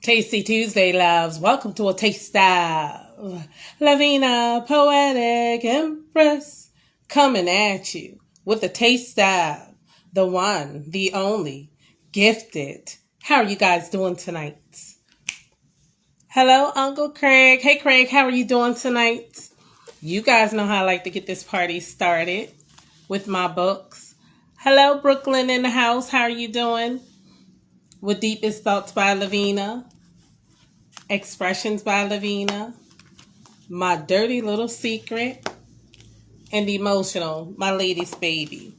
Tasty Tuesday, loves. Welcome to a taste of Lavina, Poetic, Empress, coming at you with a taste of the one, the only, gifted. How are you guys doing tonight? Hello, Uncle Craig. Hey, Craig, how are you doing tonight? You guys know how I like to get this party started with my books. Hello, Brooklyn in the house. How are you doing? With Deepest Thoughts by Lavina. Expressions by Lavina, My Dirty Little Secret, and Emotional, My Lady's Baby.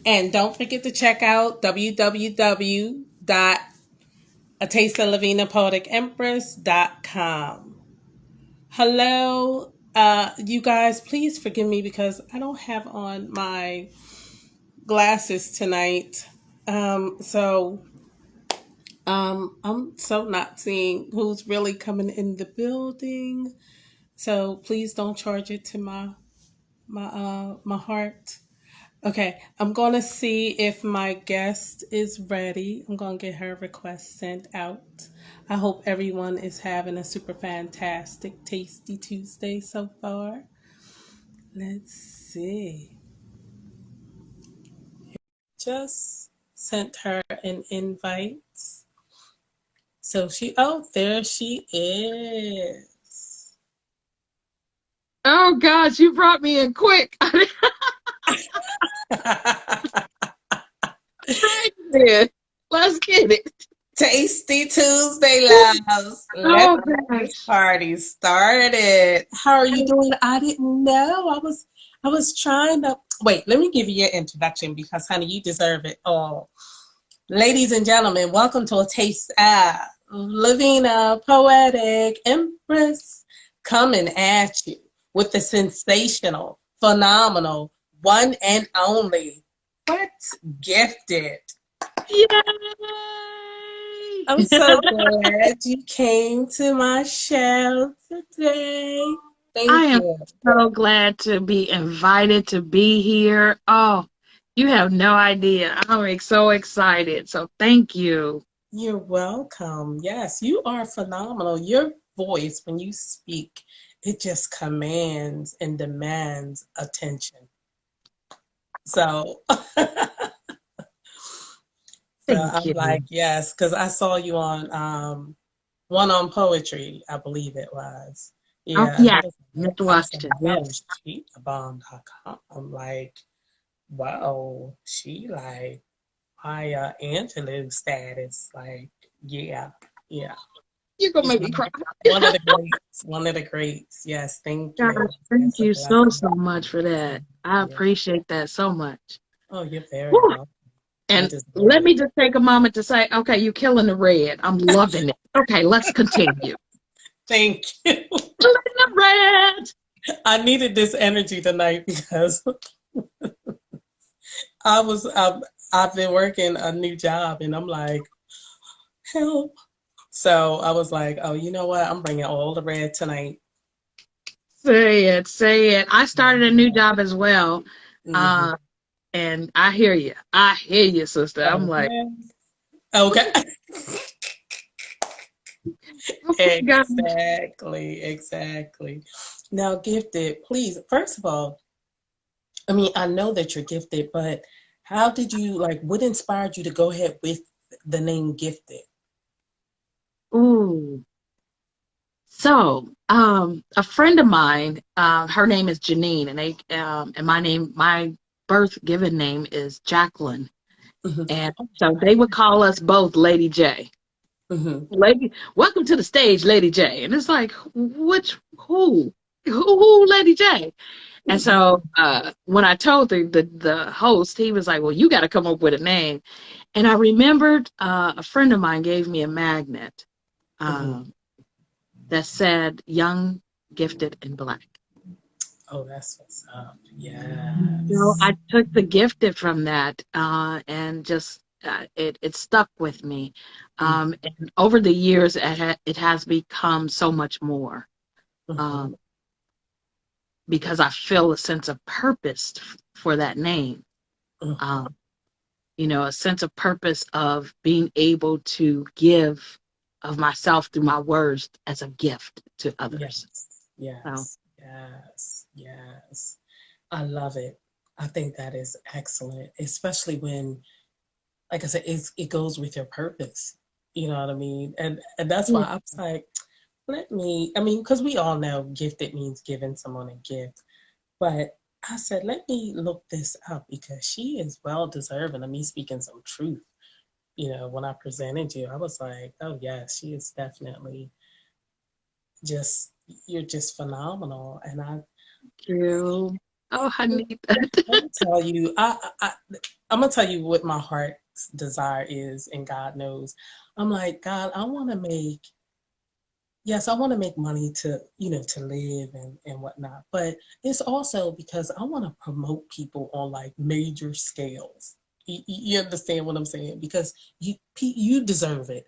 And don't forget to check out www.atasteoflavinapoeticempress.com. Hello, you guys, please forgive me because I don't have on my glasses tonight. I'm so not seeing who's really coming in the building. So please don't charge it to my heart. Okay, I'm gonna see if my guest is ready. I'm gonna get her request sent out. I hope everyone is having a super fantastic, tasty Tuesday so far. Let's see. Just sent her an invite. So there she is. Oh gosh, you brought me in quick. Right. Let's get it. Tasty Tuesday, loves. Let's Oh get this gosh. party started. How are you doing? I didn't know. I was trying to wait. Let me give you your introduction because, honey, you deserve it all. Ladies and gentlemen, welcome to a taste of Lavina, Poetic, Empress, coming at you with the sensational, phenomenal, one and only, but gifted. Yay! I'm so glad you came to my show today. I Thank am you. so glad to be invited to be here. Oh, you have no idea. I'm so excited. So thank you. You're welcome. Yes, you are phenomenal. Your voice, when you speak, it just commands and demands attention. So, so Thank I'm like, you. yes, because I saw you on one on poetry, I believe it was. Oh Yeah, and yeah, Mr. I was like, Washington. oh, Yes. cheetahbomb.com. I'm like, wow, she like my interlude status. Like, yeah, yeah. You're gonna She's make me cry. one of the greats. One of the greats. Yes, thank Gosh, you. thank It's a you so blessing. so much for that. I Yeah. appreciate that so much. Oh, you're very Whew. welcome. You And deserve let it. me just take a moment to say, okay, you're killing the red. I'm loving it. Okay, let's continue. Thank you. Killing the red. I needed this energy tonight because I was I've been working a new job and I'm like, help. So I was like, oh, you know what? I'm bringing all the red tonight. Say it, say it. I started a new job as well. Hmm. Uh, and I hear you. I hear you, sister. I'm like, Okay. Okay. oh my gosh. Exactly. Exactly. Now, gifted, please, first of all, I mean, I know that you're gifted, but how did you like what inspired you to go ahead with the name gifted? Ooh. So, a friend of mine, her name is Janine, and my birth given name is Jacqueline. Hmm. And Oh, so wow. they would call us both Lady J. Hmm. Lady, welcome to the stage, Lady J. And it's like, who, Lady J? And so when I told the host, he was like, "Well, you got to come up with a name." And I remembered a friend of mine gave me a magnet Hmm. um, that said "Young, Gifted, and Black." Oh, that's what's up. So Yes. I took the gifted from that and just it stuck with me. And over the years, it has become so much more. Mm-hmm. Um, because I feel a sense of purpose for that name. Hmm. Um, a sense of purpose of being able to give of myself through my words as a gift to others. Yes, So, yes, yes, yes. I love it. I think that is excellent, especially when, like I said, it goes with your purpose. You know what I mean? And that's why yeah, I was like, let me. I mean, because we all know gifted means giving someone a gift, but I said, let me look this up because she is well deserving of me speaking some truth. When I presented you, I was like, oh yes, she is definitely just you're just phenomenal. And thank you. Oh, I I'm need that. gonna tell you, I'm gonna tell you what my heart's desire is, and God knows. I'm like, God, yes, I want to make money to live and whatnot, but it's also because I want to promote people on like major scales. You understand what I'm saying? Because you deserve it.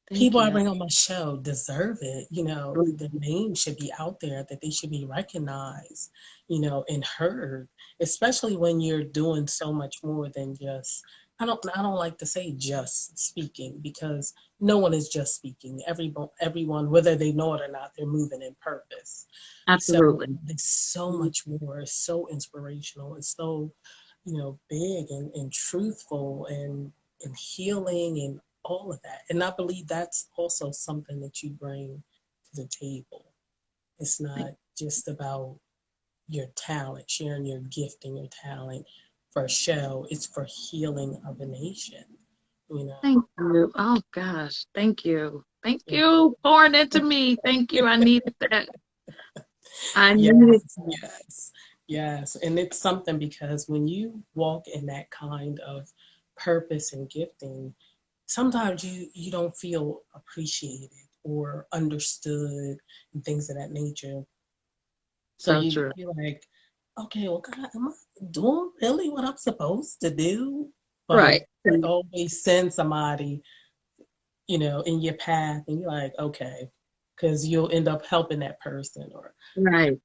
Thank People I you. bring on my show deserve it. Their name should be out there, that they should be recognized, and heard, especially when you're doing so much more than just, I don't like to say just speaking, because no one is just speaking. Everyone, whether they know it or not, they're moving in purpose. So Absolutely. there's so much more. It's so inspirational. It's so, big and truthful and healing and all of that. And I believe that's also something that you bring to the table. It's Thank, not just about your talent, sharing your gift and your talent for a show. It's for healing of a nation, you know. thank you. Oh gosh, thank you. Thank Yeah. you pouring into me. Thank you. I needed that. I needed Yes, that. yes, yes. And it's something because when you walk in that kind of purpose and gifting, sometimes you don't feel appreciated or understood and things of that nature. So So you true. feel like, okay, well, God, am I doing really what I'm supposed to do? But Right. He always sends somebody, in your path, and you're like, okay, because you'll end up helping that person or Right.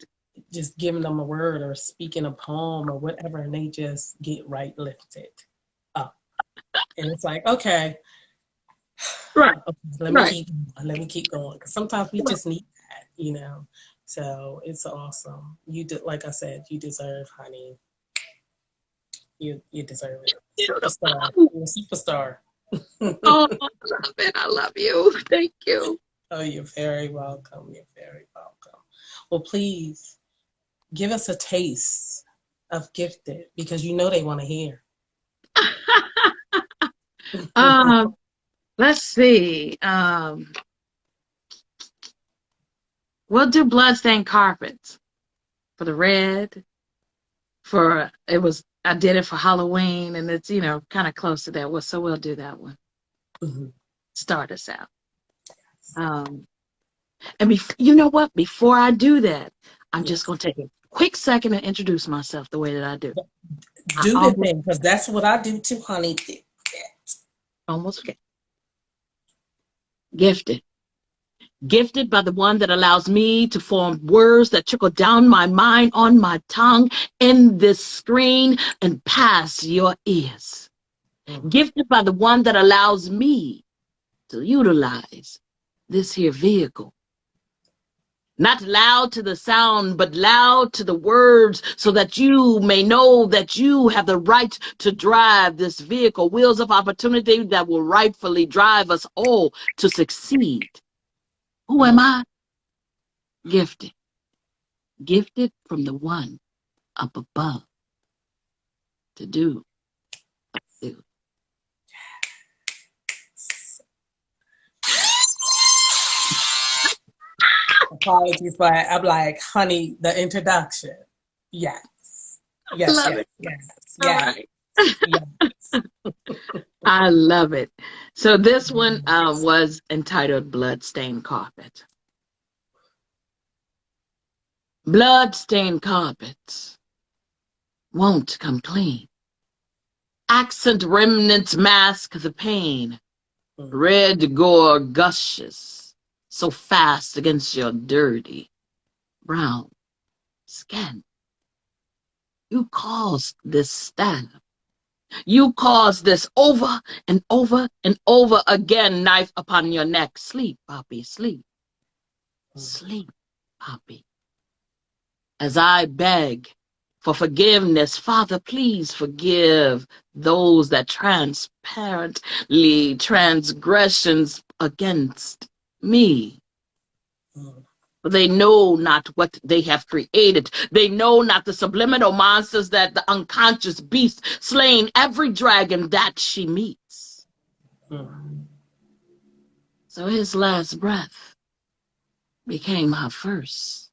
just giving them a word or speaking a poem or whatever, and they just get right lifted up. And it's like, okay, Right. let me Right. keep let me keep going. Because sometimes we Right. just need that. So it's awesome. Like I said, you deserve, honey. You deserve it. Superstar. Beautiful. You're a superstar. Oh, I love it. I love you. Thank you. Oh, you're very welcome. You're very welcome. Well, please give us a taste of Gifted, because they want to hear. um, let's see. We'll do bloodstained carpets for the red. For it was I did it for Halloween, and it's kind of close to that. Well, so we'll do that one. Mhm. Start us out. Um, and you know what? Before I do that, I'm just Yes. gonna take a quick second and introduce myself the way that I do. I Do the almost thing, because that's what I do too, honey. almost forget. Gifted. Gifted by the one that allows me to form words that trickle down my mind on my tongue in this screen and past your ears. Mhm. Gifted by the one that allows me to utilize this here vehicle. Not loud to the sound, but loud to the words, so that you may know that you have the right to drive this vehicle, wheels of opportunity that will rightfully drive us all to succeed. Who am Mhm. I? Gifted. Gifted from the one up above to do. Do. Apologies, but I'm like, honey, the introduction. Yes. Yes, Love yes, it. yes, All yes, right. yes. I love it. So this one was entitled Bloodstained Carpet. Bloodstained carpets won't come clean. Accent remnants mask the pain. Mhm. Red gore gushes so fast against your dirty brown skin. You caused this stab You caused this over and over and over again. Knife upon your neck. Sleep, Poppy, sleep. Sleep, Poppy. As I beg for forgiveness, Father, please forgive those that transparently transgressions against me. For they know not what they have created. They know not the subliminal monsters that the unconscious beast slain every dragon that she meets. So his last breath became her first.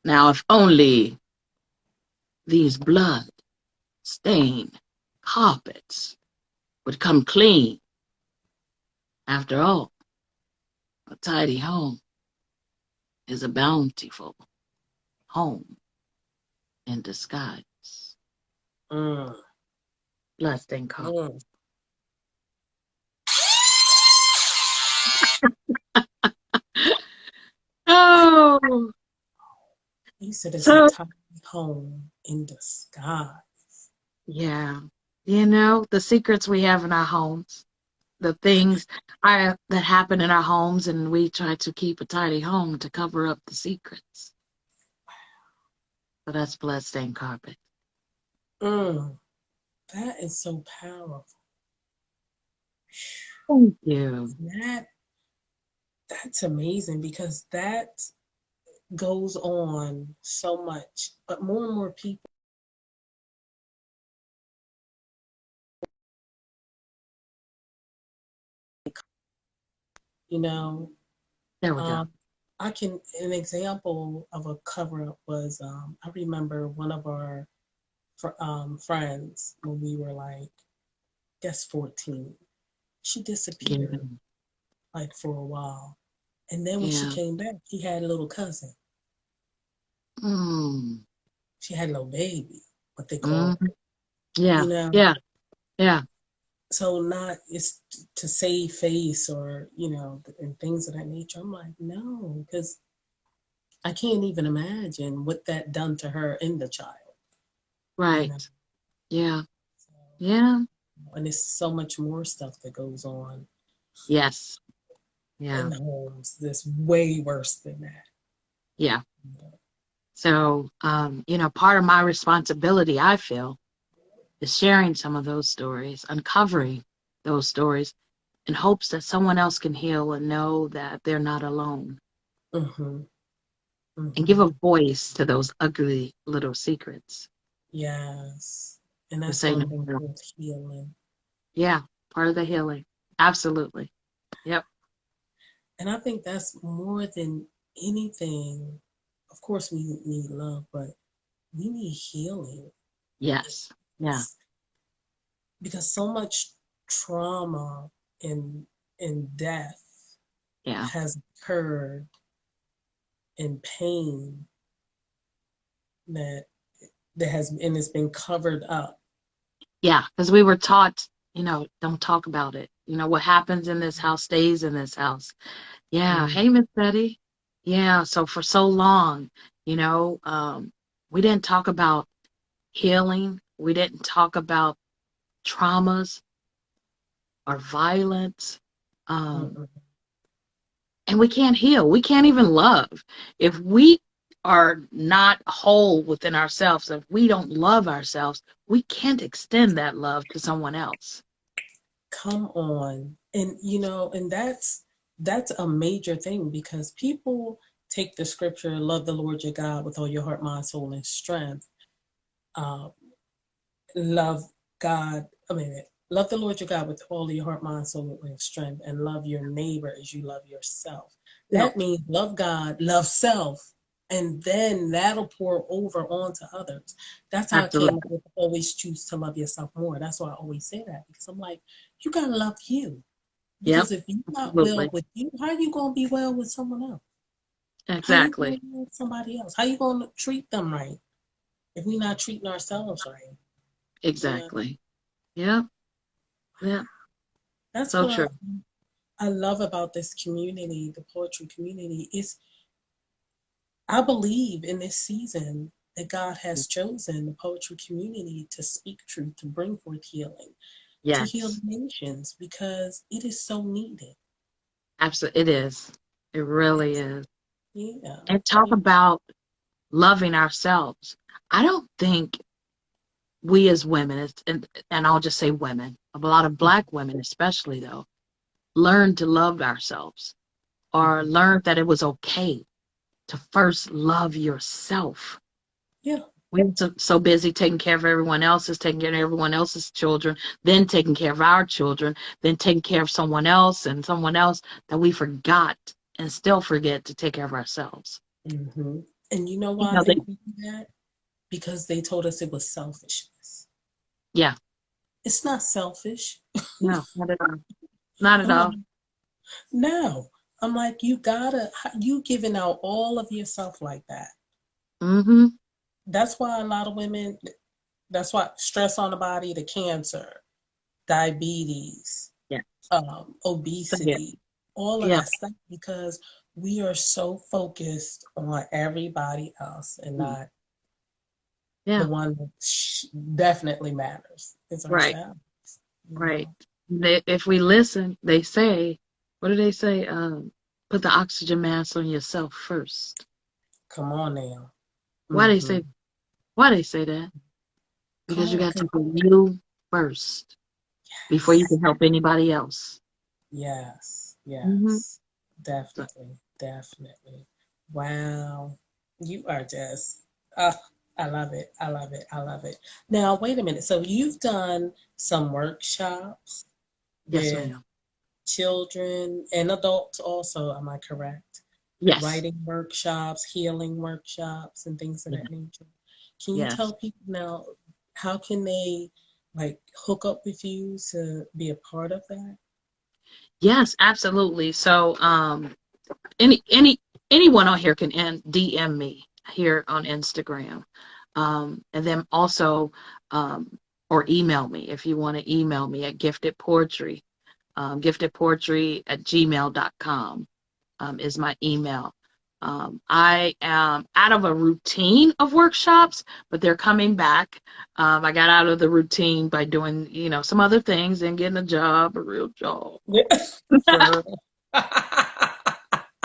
Now, if only these blood-stained carpets would come clean. After all, a tidy home is a bountiful home in disguise. Blood-stained carpet. Oh, You said it's a tidy home in disguise. Yeah. You know, the secrets we have in our homes, the things that happen in our homes, and we try to keep a tidy home to cover up the secrets. So that's bloodstained carpet. That is so powerful. Thank you. That's amazing, because that goes on so much, but more and more people, you know, There we go. an example of a cover up was, I remember one of our friends when we were like, I guess 14, she disappeared Yeah. like for a while. And then when she Yeah. came back, she had a little cousin. Mm. She had a little baby, what they call Mm. it, Yeah. you know? Yeah. Yeah. So not it's to save face, or, and things of that nature. I'm like, no, because I can't even imagine what that done to her and the child, you know? Right. Yeah. So, Yeah. and there's so much more stuff that goes on Yes. in Yeah. the homes that's way worse than that. Yeah. You know? So, part of my responsibility, I feel, is sharing some of those stories, uncovering those stories in hopes that someone else can heal and know that they're not alone, Mm-hmm. and give Mm-hmm. a voice to those ugly little secrets Yes. And to that's say no one thing more. with healing. Yeah, part of the healing. Absolutely. Yep. And I think that's more than anything. Of course, we need love, but we need healing. Yes. Yeah. It's because so much trauma and death Yeah. has occurred, and pain that has, and it's been covered up. Yeah. Because we were taught, don't talk about it. What happens in this house stays in this house. Yeah. Mm, Hey, Miss Betty. Yeah. So for so long, you know, um, we didn't talk about healing. We didn't talk about traumas or violence. Um, mm, and we can't heal. We can't even love. If we are not whole within ourselves, if we don't love ourselves, we can't extend that love to someone else. come on. And and that's a major thing, because people take the scripture, love the Lord your God with all your heart, mind, soul, and strength. Um, love God, love the Lord your God with all your heart, mind, soul, and strength, and love your neighbor as you love yourself. Yep, That means love God, love self, and then that'll pour over onto others. That's how I came up absolutely. with always choose to love yourself more. That's why I always say that, because I'm like, you gotta love you. Yep, Because if you're not well absolutely. with you, how are you gonna be well with someone else? How you gonna Exactly. be with somebody else? How you gonna treat them right if we're not treating ourselves right? You know? Exactly. Yep, yep. That's So what true. I love about this community, the poetry community, is I believe in this season that God has chosen the poetry community to speak truth, to bring forth healing, to heal the Yes, nations because it is so needed. absolutely. It is. It really It's, is. yeah. And talk Yeah. about loving ourselves. I don't think we as women, and I'll just say women, a lot of Black women especially though, learn to love ourselves or Mhm. learn that it was okay to first love yourself. Yeah. We're so busy taking care of everyone else's, taking care of everyone else's children, then taking care of our children, then taking care of someone else and someone else that we forgot and still forget to take care of ourselves. Hmm. And you know You why I know, think we do that? Because they told us it was selfishness. yeah, It's not selfish. no, not at all. Not at I'm like, all. no. I'm like, you gotta, you giving out all of yourself like that. Mm-hmm. That's why a lot of women, that's why stress on the body, the cancer, diabetes, Yeah. So, yeah. obesity, all of Yeah. that stuff, because we are so focused on everybody else and Mm. not the Yeah. one that definitely matters. It's Right. ourselves. You Right. know, If we listen, they say, what do they say? Put the oxygen mask on yourself first. come on now. Why they Hmm. say why they say that? Come Because you on, got to 'cause put you first before you yes, can help anybody else. yes, Hmm. yes, definitely, definitely. Wow, you are just, I love it. I love it. I love it. Now, wait a minute. So you've done some workshops Yes, with ma'am. children and adults also, am I correct? Yes. Writing workshops, healing workshops, and things of Yeah. that nature. Can you Yes. tell people now how can they like hook up with you to be a part of that? Yes, absolutely. So, any anyone on here can DM me here on Instagram, and then also, or email me if you want to email me at giftedpoetry at gmail.com, is my email. I am out of a routine of workshops, but they're coming back. I got out of the routine by doing, some other things and getting a job, a real job. Yeah. For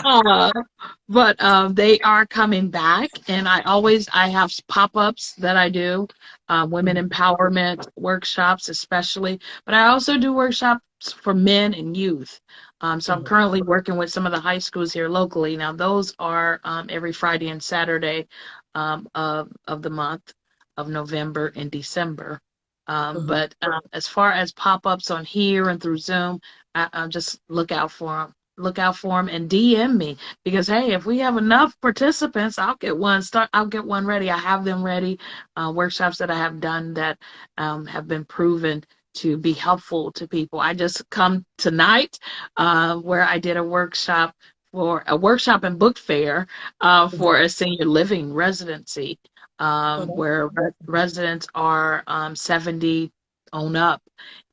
Uh, but they are coming back, and I have pop-ups that I do, women Mhm, empowerment workshops especially, but I also do workshops for men and youth. So I'm mhm, currently working with some of the high schools here locally. Now those are every Friday and Saturday, of the month of November and December. mhm. But as far as pop-ups on here and through Zoom, I just look out for them and DM me, because hey, if we have enough participants, I'll get one ready. I have them ready. Workshops that I have done that have been proven to be helpful to people. I just come tonight, where I did a workshop and book fair, for a senior living residency, Oh, that's where awesome. residents are 70 on up,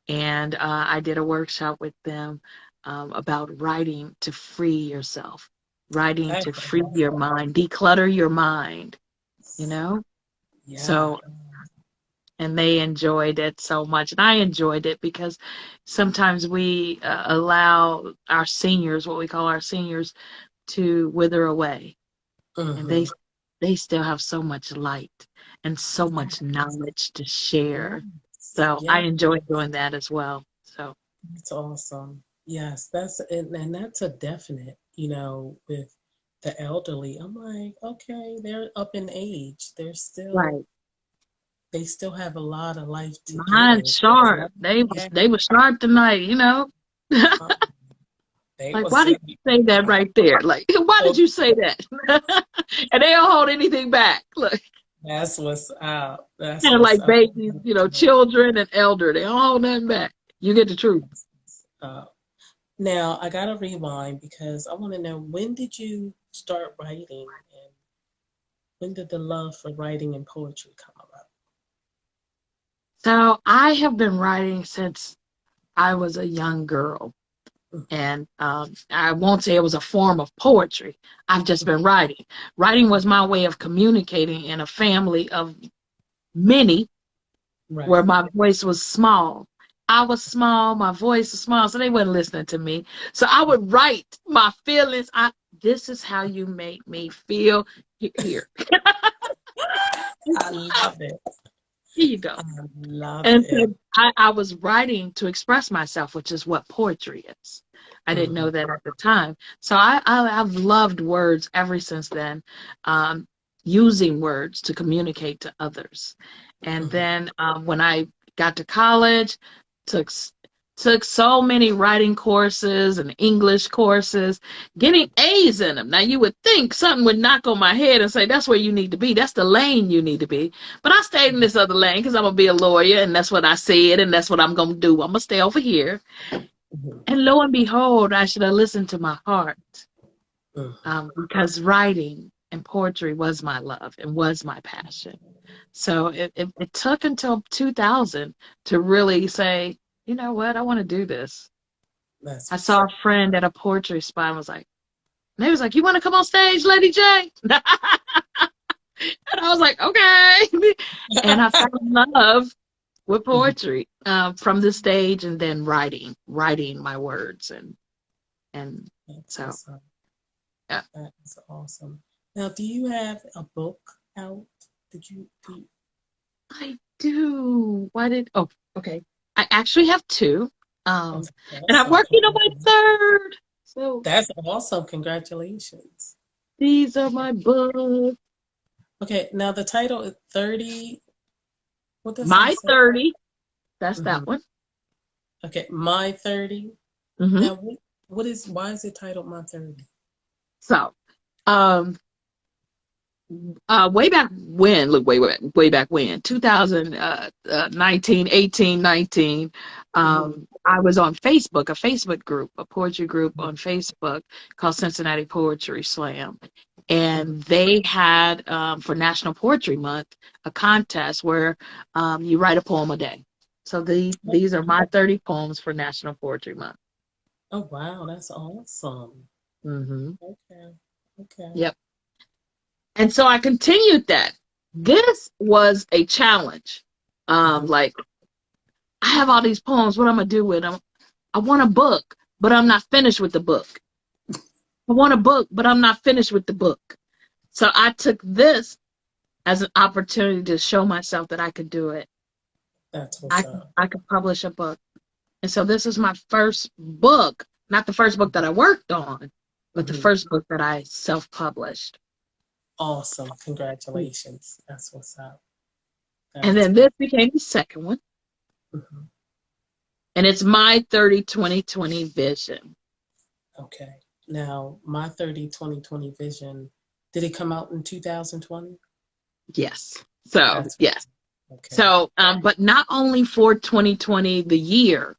and I did a workshop with them, about writing to free yourself, writing That's to free your awesome. mind, declutter your mind, you know? Yeah. So, and they enjoyed it so much. And I enjoyed it because sometimes we allow our seniors, what we call our seniors, to wither away. And Mm-hmm. they still have so much light and so much Yes. knowledge to share. Yes. So I Yeah. enjoy doing that as well. So, That's awesome. Yes, and that's a definite, with the elderly. I'm like, okay, they're up in age. right. They still have a lot of life to Mine give. There's sharp. nothing They they was have. they was sharp tonight. uh, They Like, was why did you say that right there? Like, why did so you say that? And they don't hold anything back. Look, that's what's up. That's they're what's like up. babies, children and elder. They don't hold nothing back. You get the truth. Uh, Now I gotta rewind because I want to know, when did you start writing and when did the love for writing and poetry come about? So I have been writing since I was a young girl. And I won't say it was a form of poetry. I've just been writing. Writing was my way of communicating in a family of many where Right. my voice was small. I was small, my voice was small, so they wasn't listening to me. So I would write my feelings. This is how you make me feel. Here. I love it. Here you go. I love And it. so I was writing to express myself, which is what poetry is. I didn't Mhm. know that at the time. So I've loved words ever since then, um, using words to communicate to others. And Mhm. then when I got to college, took took so many writing courses and English courses, getting A's in them. Now you would think something would knock on my head and say, that's where you need to be. That's the lane you need to be. But I stayed in this other lane because I'm gonna be a lawyer, and that's what I said, and that's what I'm gonna do. I'm gonna stay over here. Mhm. And lo and behold, I should have listened to my heart, Mhm. because writing and poetry was my love and was my passion. So it took until 2000 to really say, you know what, I want to do this. That's I what's saw a up. friend at a poetry spot and was like, and they was like, you want to come on stage, Lady J? And I was like, okay. And I fell in love with Mhm. poetry from the stage, and then writing my words, and That's so what's up. yeah. That is awesome. Now, do you have a book out? Do you, I do. Why did? Oh, okay. I actually have two, oh, um, that's and I'm awesome. working on my third. So That's awesome. Congratulations. these are my books. Okay, now the title is 30. What does that My say? 30. That's Hmm. that one. Okay, My 30. Hmm. Now, why is it titled My 30? So, um, way back when, look, way back when, 2019, 18, 19, Hmm. I was on Facebook, a Facebook group, a poetry group on Facebook called Cincinnati Poetry Slam. Hmm. And they had, for National Poetry Month, a contest where you write a poem a day. So these are my 30 poems for National Poetry Month. Oh, wow, that's awesome. Hmm. Okay, okay. Yep. And so I continued that. This was a challenge. Hmm. Like, I have all these poems. What I'm gonna do with them? I want a book, but I'm not finished with the book. I want a book, but I'm not finished with the book. So I took this as an opportunity to show myself that I could do it. That's what's I up. I could publish a book. And so this is my first book, not the first book that I worked on, but the Hmm. first book that I self-published. Awesome. Congratulations. That's what's up. That And is then this great. became the second one. Hmm. And it's my 30-20-20 vision. Okay. Now, My 30-20-20 vision, did it come out in 2020? Yes. So, That's yes. okay. So, but not only for 2020, the year,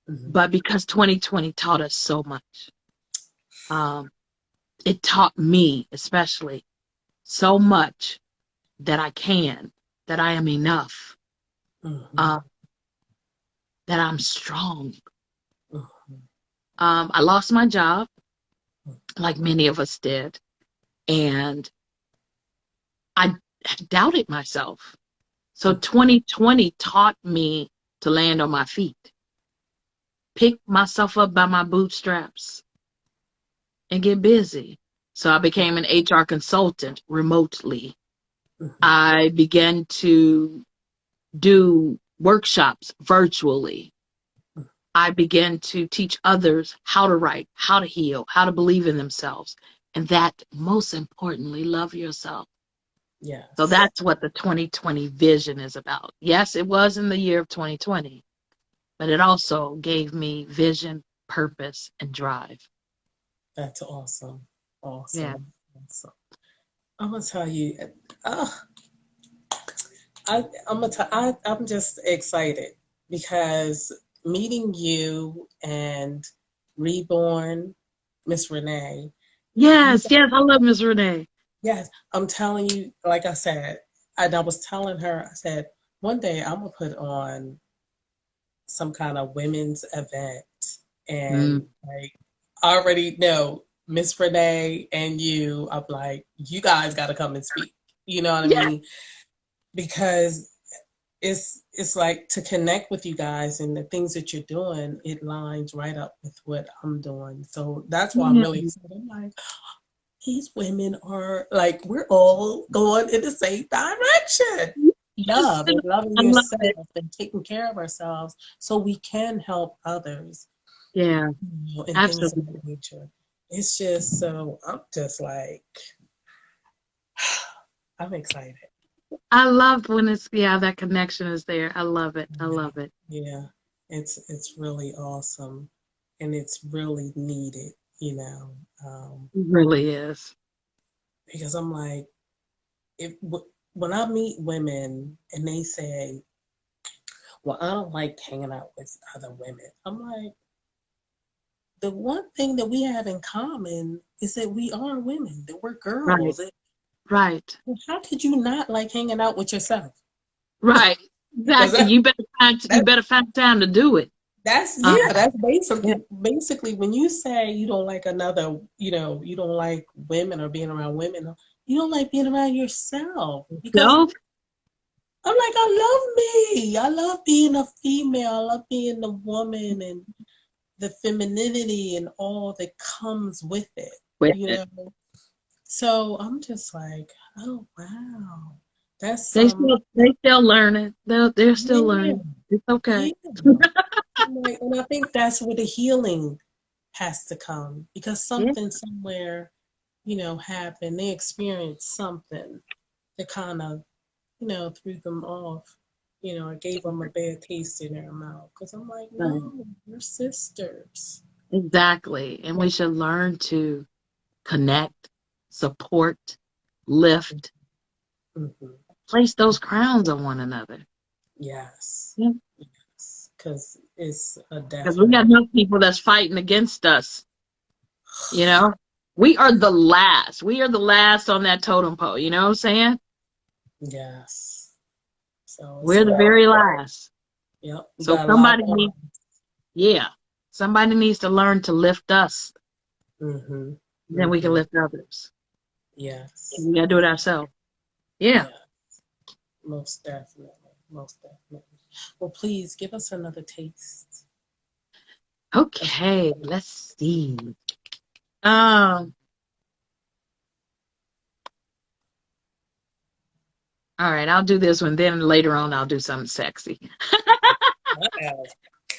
Hmm. but because 2020 taught us so much. Um, it taught me, especially, so much that I can, that I am enough, Hmm. uh, that I'm strong. Hmm. I lost my job, like many of us did, and I doubted myself. So 2020 taught me to land on my feet, pick myself up by my bootstraps, and get busy. So I became an HR consultant remotely. Hmm. I began to do workshops virtually. I began to teach others how to write, how to heal, how to believe in themselves, and that most importantly, love yourself. So Yes, that's what the 2020 vision is about. Yes, it was in the year of 2020, but it also gave me vision, purpose, and drive. that's awesome. Yeah. Awesome. Awesome. I'm gonna tell you, uh, I'm just excited because meeting you and Reborn, Miss Renee, you Yes, yes, I love Miss Renee. yes, I'm telling you, like I said, and I was telling her, I said, one day I'm gonna put on some kind of women's event Mm. And like I already know Miss Renee and you, I'm like, you guys gotta come and speak. You know what I Yeah. mean? Because it's like to connect with you guys and the things that you're doing, it lines right up with what I'm doing. So that's why I'm Yeah. really excited. I'm like, these women are like we're all going in the same direction. Yes. Love and loving I love yourself it. and taking care of ourselves so we can help others, Yeah, and things of absolutely. that nature. It's just so I'm just like I'm excited. I love when it's, yeah, that connection is there. I love it. I Yeah, love it. yeah. It's really awesome, and it's really needed, you know, It really is. because I'm like, if when I meet women and they say, "Well, I don't like hanging out with other women," I'm like, the one thing that we have in common is that we are women, that we're Right, girls. right, How could you not like hanging out with yourself? right. Because Exactly. You that better find time to do it. that's Um, yeah, that's yeah. basically when you say you don't like another, you don't like women or being around women, you don't like being around yourself because Self, I'm like, I love me. I love being a female. I love being a woman and the femininity and all that comes with it, with you it. know? So I'm just like, oh wow. That's They still learning. They're still yeah, learning. It's okay. yeah. I'm like, and I think that's where the healing has to come because Yeah. something somewhere, happened. They experienced something that kind of, threw them off. It gave them a bad taste in their mouth. Because I'm like, Right. no, we're sisters. Exactly. And we should learn to connect, support, lift, Hmm. place those crowns on one another. Yes. Yeah. Yes. Because it's a Because we got definite. enough people that's fighting against us, you know? We are the last. We are the last on that totem pole, you know what I'm saying? Yes. So it's We're the like, very last. yep, we So got a lot yeah, somebody needs to learn to lift us. on. Hmm. Then we can Hmm. lift others. Yes. We gotta do it ourselves. Yeah. Yeah. Most definitely. Most definitely. Well, please give us another taste. Okay, let's see. Um, all right, I'll do this one. Then later on, I'll do something sexy. Yes.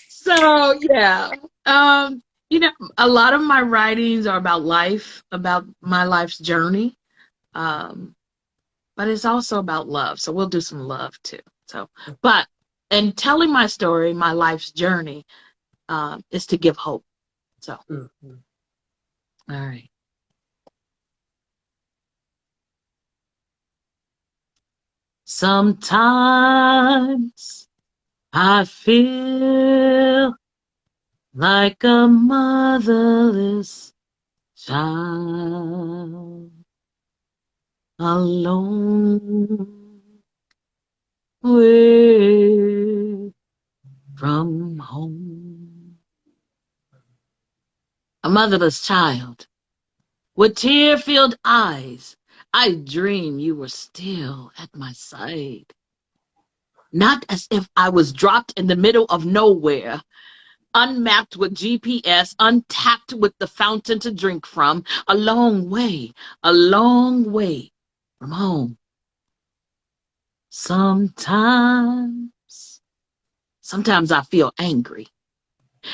So yeah, um, you know, a lot of my writings are about life, about my life's journey. Um, but it's also about love. So we'll do some love too. So, but in telling my story, my life's journey, is to give hope. So, Mm-hmm. all right. Sometimes I feel like a motherless child, alone, away from home. A motherless child with tear-filled eyes. I dream you were still at my side. Not as if I was dropped in the middle of nowhere, unmapped with GPS, untapped with the fountain to drink from, a long way from home. Sometimes, sometimes I feel angry.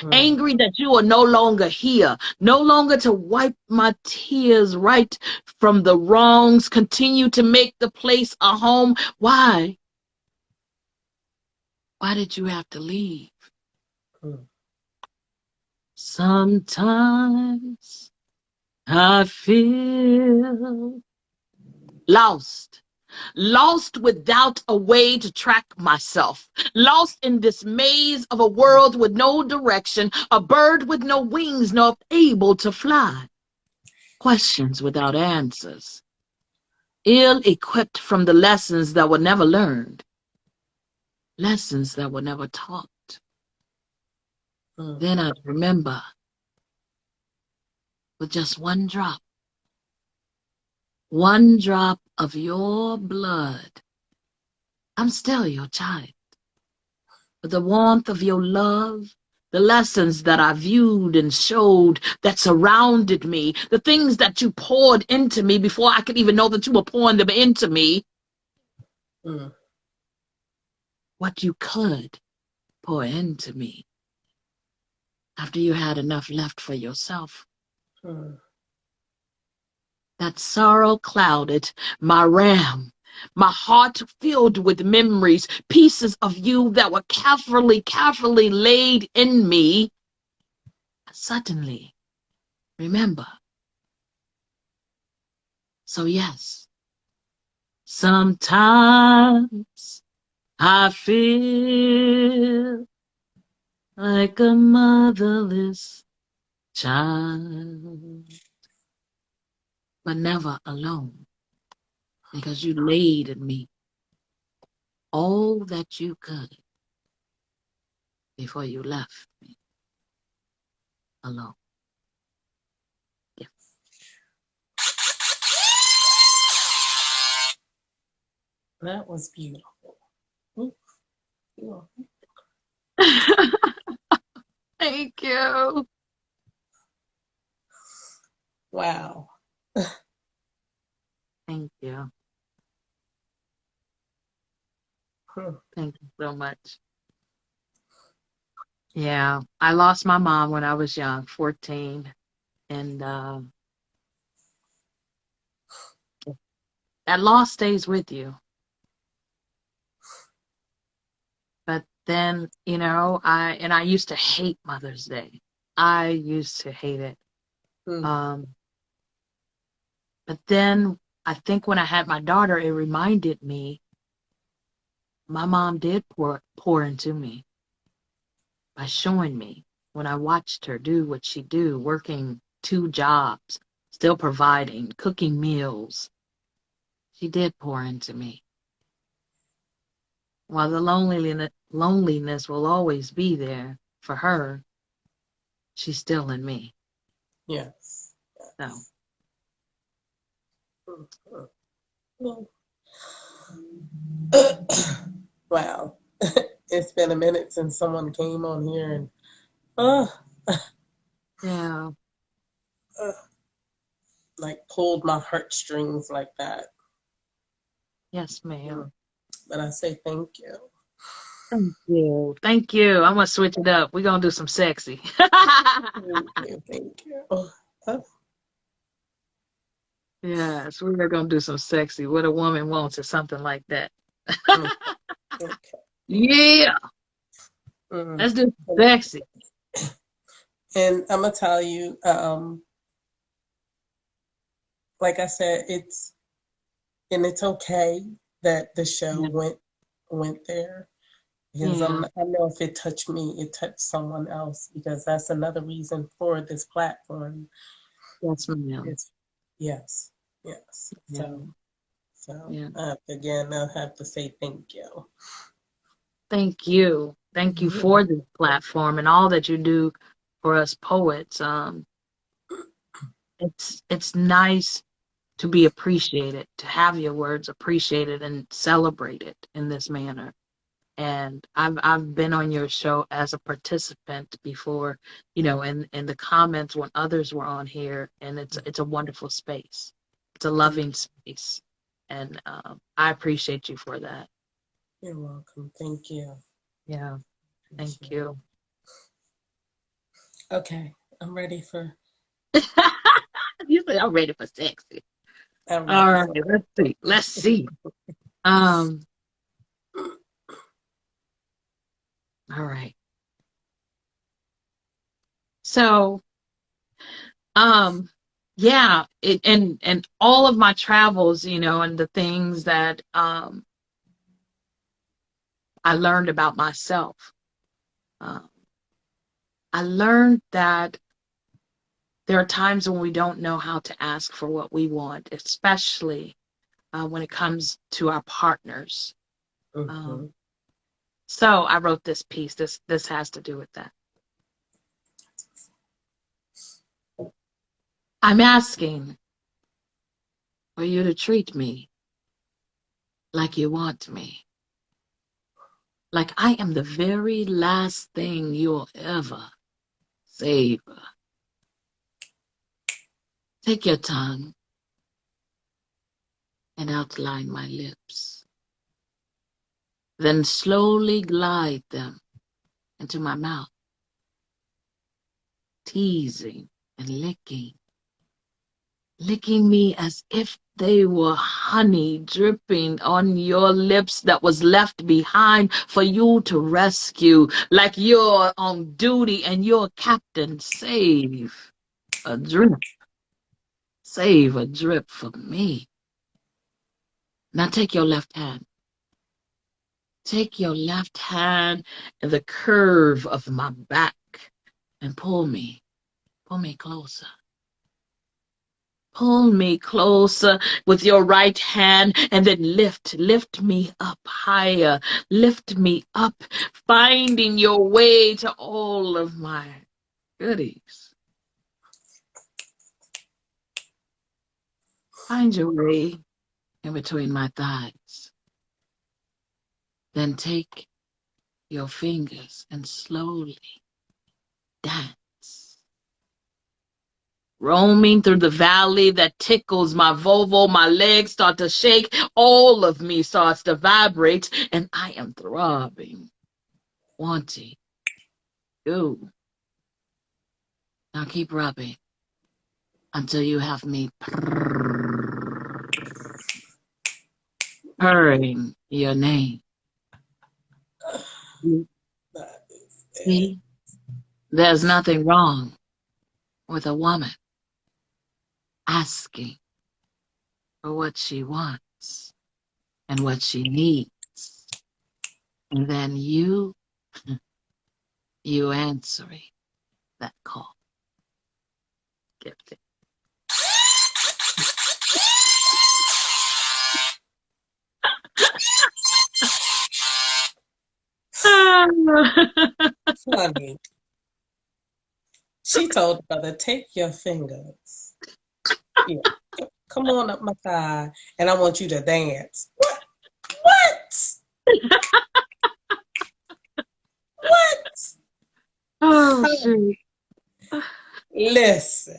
Mm. Angry that you are no longer here, no longer to wipe my tears, right from the wrongs, continue to make the place a home. Why? Why did you have to leave? Mm. Sometimes I feel lost. Lost without a way to track myself. Lost in this maze of a world with no direction, a bird with no wings, not able to fly. Questions without answers. Ill equipped from the lessons that were never learned. Lessons that were never taught. then I'd remember with just one drop of your blood, I'm still your child. With the warmth of your love, the lessons that I viewed and showed that surrounded me, the things that you poured into me before I could even know that you were pouring them into me, what you could pour into me after you had enough left for yourself. That sorrow clouded my ram, my heart filled with memories, pieces of you that were carefully laid in me. Suddenly, remember. So yes, sometimes I feel like a motherless child, but never alone, because you laid in me all that you could before you left me alone. Yeah. That was beautiful. Thank you. Wow. Thank you. Thank you so much. Yeah, I lost my mom when I was young, 14, and that loss stays with you. But then, I used to hate Mother's Day. I used to hate it. But then I think when I had my daughter, it reminded me my mom did pour into me by showing me when I watched her do what she do, working 2 jobs, still providing, cooking meals. She did pour into me. While the loneliness will always be there for her, she's still in me. Yes. So. Wow. It's been a minute since someone came on here and uh, Yeah. like pulled my heartstrings like that. Yes, ma'am. But I say thank you. Thank you. Thank you. I'm gonna switch it up. We're gonna do some sexy. Thank you. Thank you. Yes, we're gonna do some sexy. What a woman wants or something like that. Okay. Yeah. Let's do sexy. And I'm gonna tell you, like I said, it's okay that the show Yeah. went there because Yeah. I know if it touched me, it touched someone else because that's another reason for this platform. Yes, ma'am. It's yes, yes. Yeah. So Yeah. again, I'll have to say thank you. Thank you. Thank you Yeah. for this platform and all that you do for us poets. It's nice to be appreciated, to have your words appreciated and celebrated in this manner. And I've been on your show as a participant before, in the comments when others were on here, and it's a wonderful space. It's a loving space, and I appreciate you for that. You're welcome. Thank you. Yeah, thank Appreciate it. you. Okay, I'm ready for. You said I'm ready for sexy. I'm All ready right, for. let's see. Let's see. Um, all right. So, um, yeah, and all of my travels, and the things that I learned about myself. Um, I learned that there are times when we don't know how to ask for what we want, especially when it comes to our partners. Mm-hmm. Um, so I wrote this piece. This has to do with that. I'm asking for you to treat me like you want me. Like I am the very last thing you'll ever savor. Take your tongue and outline my lips. Then slowly glide them into my mouth, teasing and licking me as if they were honey dripping on your lips that was left behind for you to rescue, like you're on duty and you're captain. A drip, save a drip for me. Now take your left hand. Take your left hand in the curve of my back and pull me closer. Pull me closer with your right hand and then lift me up higher. Lift me up, finding your way to all of my goodies. Find your way in between my thighs. Then take your fingers and slowly dance. Roaming through the valley that tickles my vulva, my legs start to shake, all of me starts to vibrate, and I am throbbing, wanting you. Now keep rubbing until you have me purring your name. See, there's nothing wrong with a woman asking for what she wants and what she needs. And then you answering that call. Gifted. Funny. She told the brother, take your fingers. Yeah. Come on up my thigh, and I want you to dance. What? What? Oh, shoot. Listen.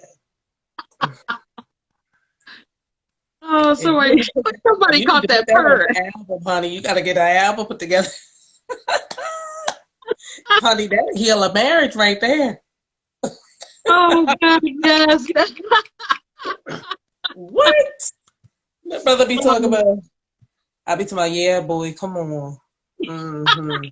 Oh, so wait, somebody You need caught to put that that on purr. the album, honey. You got to get an album put together. Honey, that'll heal a marriage right there. Oh, God, yes. What? My brother be talking about, I be talking about, yeah, boy, come on. Mm-hmm.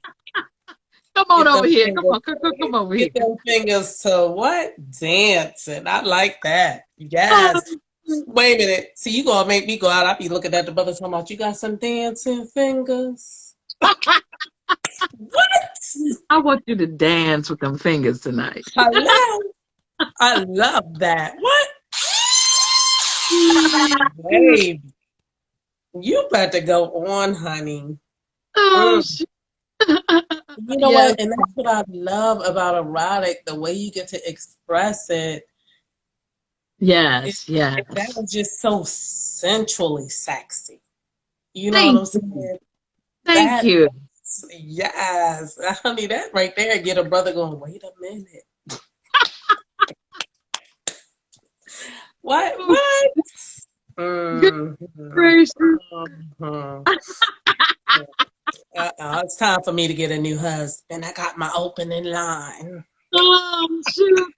Come on Get over them here. fingers. Come over here. Get them fingers to what? Dancing. I like that. Oh, Yes. Wait a minute. See, you gonna make me go out. I be looking at the brother talking about you got some dancing fingers. What? I want you to dance with them fingers tonight. Hello. I love that. What? Baby, you better go on, honey. Oh, Mm. shit. You know Yes, what? And that's what I love about erotic, the way you get to express it. It, yes, that yes. was just so sensually sexy. You know what Thank I'm you. saying? Thank That, you. yes. I mean, that right there, get a brother going, wait a minute. What? Oh, What? good Mhm. gracious. Mhm. It's time for me to get a new husband. I got my opening line. Oh, shoot.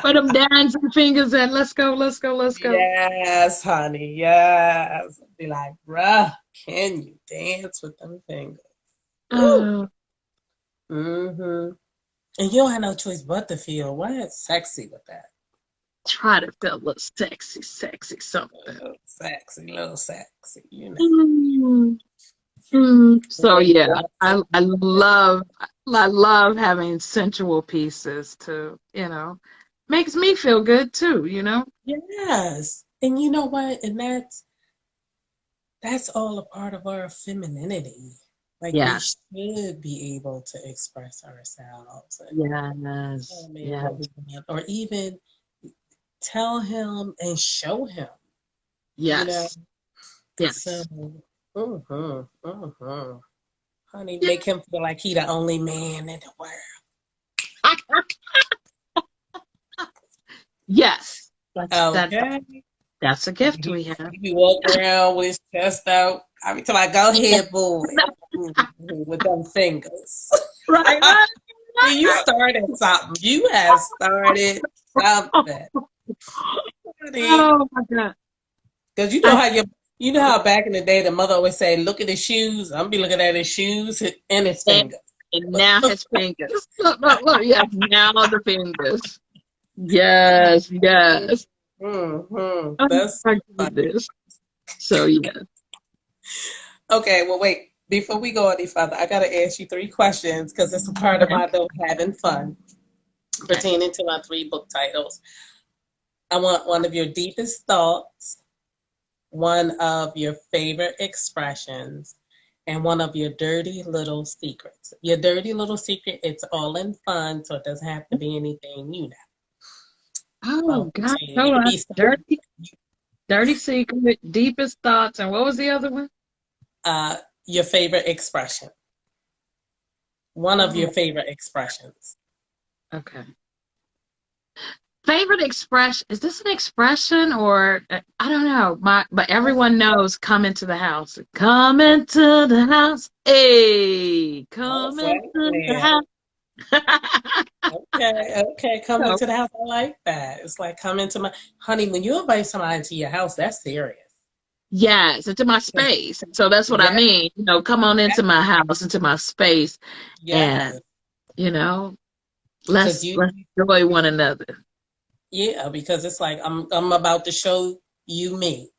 Put them dancing fingers in. Let's go, let's go, let's go. Yes, honey. Yes. Be like, bruh, can you dance with them fingers? Woo. Oh, Mm-hmm. And you don't have no choice but to feel what? Sexy with that. try to feel a little sexy, sexy something. Little sexy, you know. Mm. So yeah, I love having sensual pieces to, makes me feel good too, Yes. And you know what? And that's all a part of our femininity. Like we Yeah. should be able to express ourselves and Yes. tell a man Yes. what we want, or even tell him and show him, you know. Yes. So, Yes. honey, Yeah. make him feel like he the only man in the world. Yes. That's Okay. that's a gift we have. He be walking around with his chest out. I be telling, go ahead, boy, with them fingers. Right, right, See, you right, started something. You have started right. something. Oh my God. Because you know I how you know how back in the day the mother always say, look at his shoes. I'm be looking at his shoes and his and, fingers. and now his fingers. Look, look, look. Yes, now the fingers. Yes, yes. Oh That's my funny. goodness. So yeah. Okay, well wait. Before we go any further, I gotta ask you three questions because it's a part of Okay. my though having fun Okay. pertaining to my three book titles. I want one of your deepest thoughts, one of your favorite expressions, and one of your dirty little secrets. Your dirty little secret, it's all in fun, so it doesn't have to be anything you know. Oh God. Okay, it Hold could on. be something, Dirty secret, deepest thoughts, and what was the other one? uh, your favorite expression. One of your Oh, favorite expressions. okay. Favorite expression, is this an expression or I don't know. But everyone knows come into the house. Come into the house. Hey, come Okay, into the yeah. house. Okay, okay. Come So, into the house. I like that. It's like come into my honey. When you invite somebody to your house, that's serious. yes, into my space. So that's what I Yeah, mean. Come on into my house, into my space, yeah. and you know, Because let's enjoy one another. yeah, because it's like I'm about to show you me.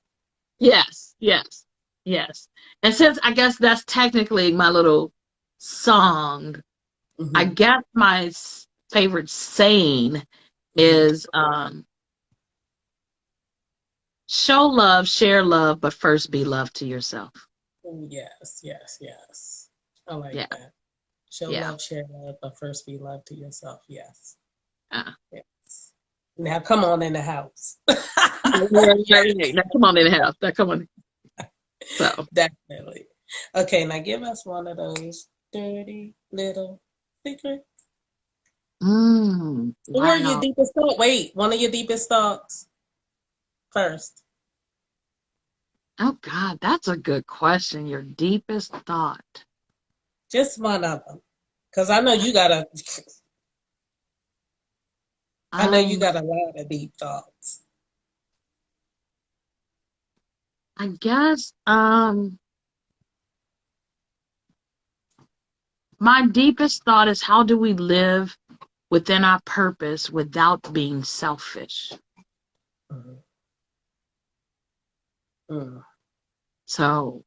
Yes, yes, yes. And since I guess that's technically my little song, I Hmm. guess my favorite saying Hmm. is show love, share love, but first be love to yourself. Oh, yes, yes, yes. I like Yeah, that. Show yeah. love, share love, but first be love to yourself. Yes, Uh, yes. Now come on in the house. now come on in the house. Now come on. So, Definitely. Okay, now give us one of those dirty little secrets. Or your wow. deepest thought. Wait, one of your deepest thoughts first. Oh God, that's a good question. Your deepest thought. Just one of them. Because I know you got a I know you Um, got a lot of deep thoughts. I guess my deepest thought is how do we live within our purpose without being selfish? Mhm. Mm. So,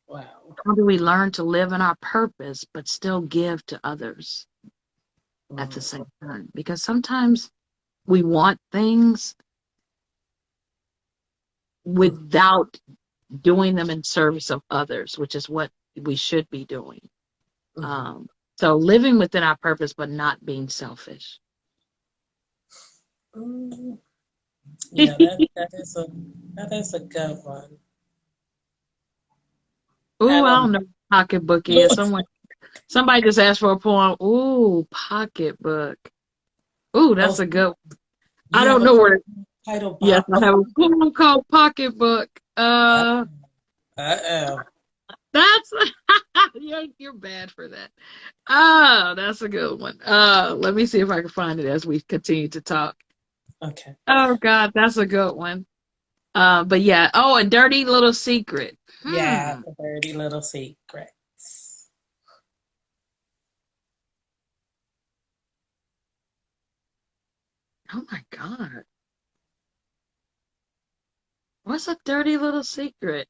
Wow. how do we learn to live in our purpose but still give to others at the Mm. same time? Because sometimes we want things without doing them in service of others, which is what we should be doing. Mm-hmm. Um, so, living within our purpose but not being selfish. Mm. Ooh, Yeah, that is a good one. I I don't don't know what pocketbook know. is. Somebody just asked for a poem. Ooh, pocketbook. Ooh, Oh, that's a good one. I you have don't a know where. title Yes, I have a pocket. poem called Pocketbook. Uh-oh. That's you're bad for that. That's a good one. Let me see if I can find it as we continue to talk. Okay. Oh God, that's a good one. But yeah. Oh, a dirty little secret. Yeah, Hmm. the dirty little secrets. Oh my God. What's a dirty little secret?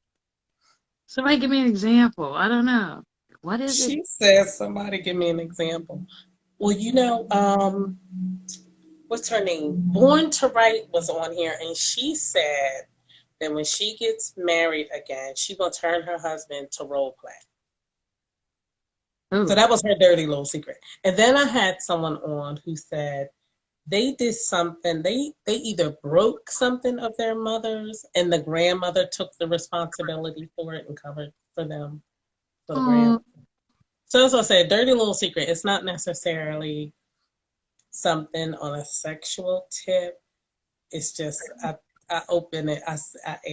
Somebody give me an example. I don't know. What is it? She says, somebody give me an example. Well, what's her name? Born to Write was on here, and she said that when she gets married again, she will turn her husband to role play. So Oh, that was her dirty little secret. And then I had someone on who said they did something. They either broke something of their mother's, and the grandmother took the responsibility for it and covered for them for the grand. Oh, So as I said, dirty little secret. It's not necessarily something on a sexual tip. It's just I open it. I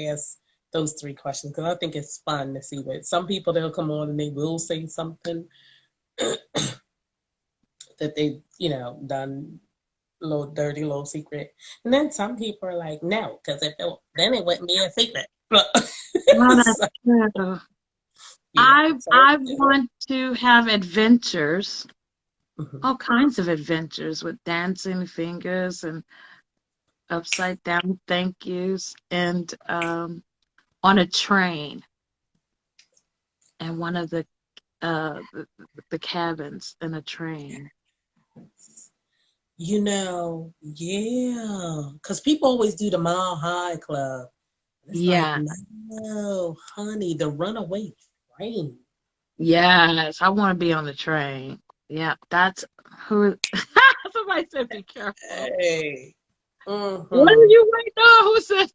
ask those three questions because I think it's fun to see what some people they'll come on and they will say something that they done little dirty little secret, and then some people are like no because then it wouldn't be a secret. well, that's So, true. yeah. So I want to have adventures, mhm. all kinds of adventures with dancing fingers and upside down thank yous, and on a train and one of uh the, the cabins in a train. Yeah, because people always do the Mile High Club. It's like, Yeah, no, honey, the runaway train. yes, I want to be on the train. Yeah, that's who. Somebody said, "Be careful." Hey, What are mm-hmm. you waiting on? Who said?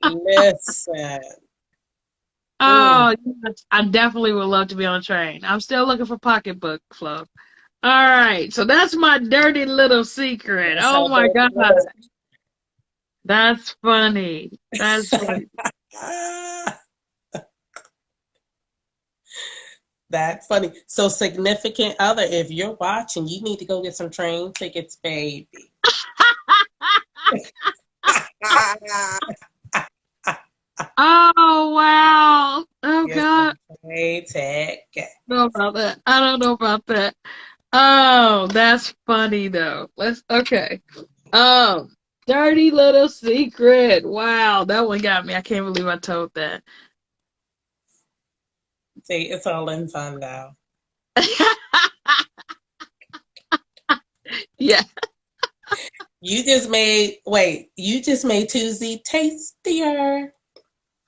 Listen. Mm. Oh, yes, I definitely would love to be on a train. I'm still looking for pocketbook, Flo. All right, so that's my dirty little secret. That's Oh how my dirty God, it is. that's funny. That's funny. Ah, that's funny. So, significant other, if you're watching, you need to go get some train tickets, baby. Oh wow. Oh Get God. some train tickets. I don't know about that. I don't know about that. Oh, that's funny though. Let's okay. Oh, dirty little secret. Wow, that one got me. I can't believe I told that. See, it's all in fun now. Yeah, You just made Tuesday tastier.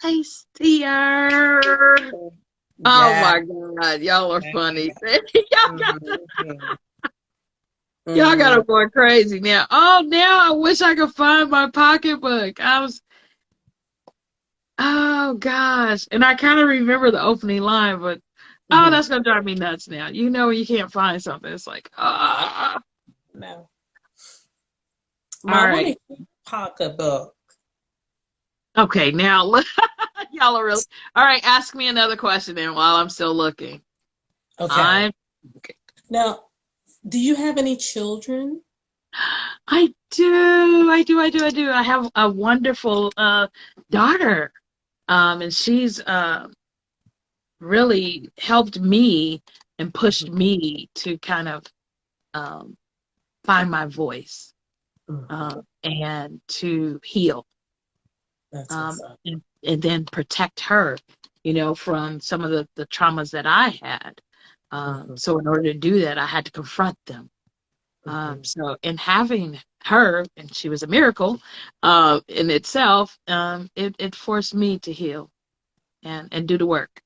tastier. Oh Yeah. my God, y'all are funny. Mhm. Y'all got Mhm. them going crazy now. Oh, now I wish I could find my pocketbook. Oh gosh. And I kind of remember the opening line, but oh, Mhm. that's gonna drive me nuts now. You know when you can't find something, it's like, I ah. know. All I want right. to pocketbook. Okay, now y'all are really all right. Ask me another question then while I'm still looking. Okay. I'm okay. Now, do you have any children? I do. I have a wonderful daughter. And she's really helped me and pushed Mhm. me to kind of um, find my voice Mhm. and to heal That's what's up. and then protect her, from some of the traumas that I had. Mhm. So in order to do that, I had to confront them. Mhm. So in having her, and she was a miracle in itself, it forced me to heal and do the work.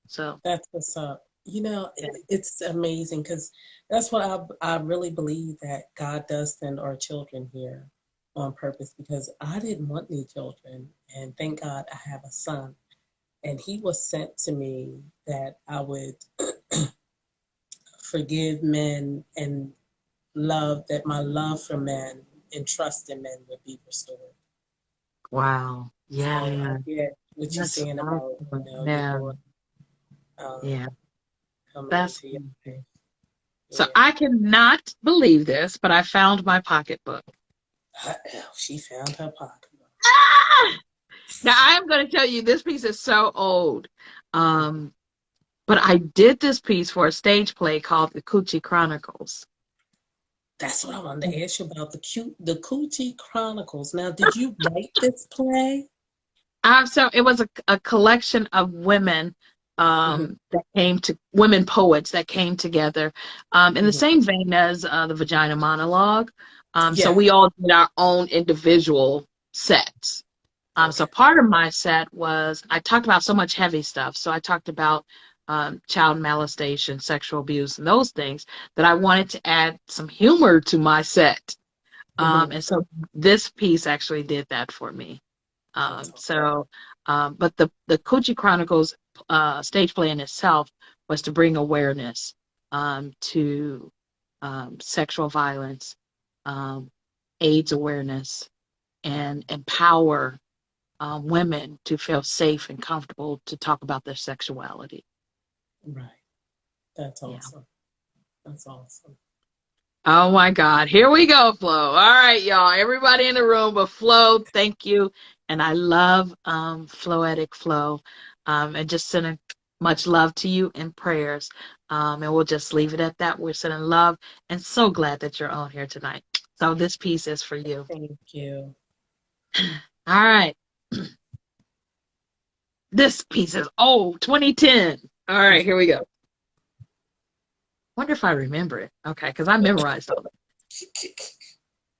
So That's what's up. yeah. It's amazing because that's what I really believe that God does send our children here on purpose because I didn't want any children. And thank God I have a son. And he was sent to me that I would forgive men and that my love for men and trust in men would be restored. Wow. So I Yeah. get what you're That's saying about, awesome. your Yeah. daughter um, Yeah. coming That's into your life. so Yeah. I cannot believe this, but I found my pocketbook. She found her pocketbook. Ah! Now I am going to tell you this piece is so old. Um, but I did this piece for a stage play called The Coochie Chronicles. That's what I wanted to ask you about the Coochie Chronicles. Now, did you write this play? So it was a collection of women Hmm. that came to women poets that came together in the Hmm. same vein as the Vagina Monologue. So Yeah. we all did our own individual sets. So Okay. part of my set was I talked about so much heavy stuff. So I talked about child molestation, sexual abuse, and those things that I wanted to add some humor to my set. And so this piece actually did that for me. But the Coochie Chronicles stage play in itself was to bring awareness to sexual violence, AIDS awareness, and empower women to feel safe and comfortable to talk about their sexuality. Right. That's Yeah. awesome. That's awesome. Oh my God. Here we go, Flo. All right, y'all. Everybody in the room, but Flo, thank you. And I love Poetic Flo. And just sending much love to you and prayers. And we'll just leave it at that. We're sending love and so glad that you're on here tonight. So this piece is for you. Thank you. All right. This piece is 2010. All right, here we go. Wonder if I remember it. Okay, because I memorized all of it.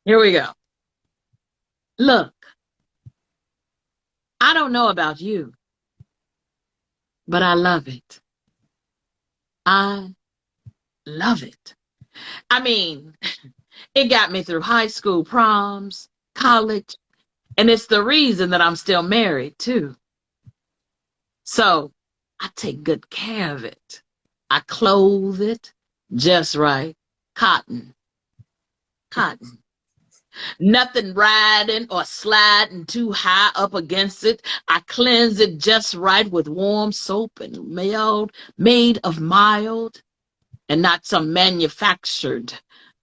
Here we go. Look, I don't know about you, but I love it. I love it. I mean, it got me through high school proms, college, and it's the reason that I'm still married, too. So I take good care of it. I clothe it just right. Cotton. Cotton. Nothing riding or sliding too high up against it. I cleanse it just right with warm soap and made of mild and not some manufactured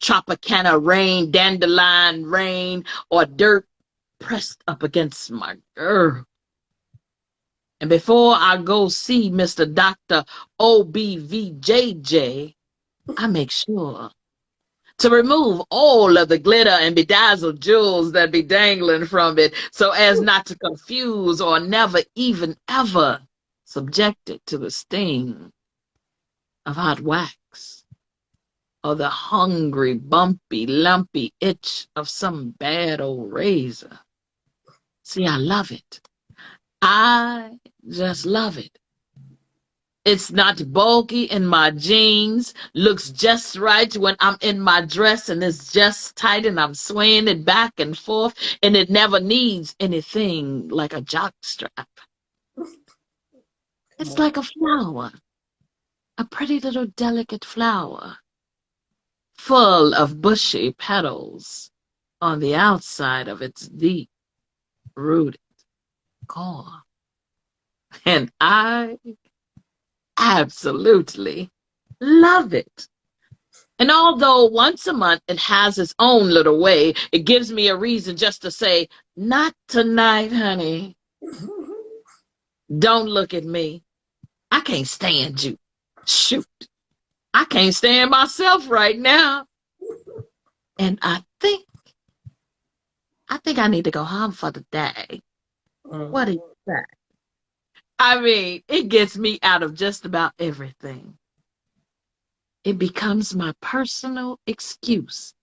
Tropicana rain, dandelion rain, or dirt pressed up against my girl. And before I go see Mr. Dr. OBVJJ, I make sure to remove all of the glitter and bedazzled jewels that be dangling from it so as not to confuse or never even ever subject it to the sting of hot wax or the hungry, bumpy, lumpy itch of some bad old razor. See, I love it. I just love it. It's not bulky in my jeans, looks just right when I'm in my dress, and it's just tight and I'm swaying it back and forth, and it never needs anything like a jock strap. It's like a flower, a pretty little delicate flower, full of bushy petals on the outside of its deep-rooted core. And I absolutely love it. And although once a month it has its own little way, it gives me a reason just to say, not tonight, honey. Don't look at me. I can't stand you. Shoot. I can't stand myself right now. And I think I need to go home for the day. What do you say? I mean, it gets me out of just about everything. It becomes my personal excuse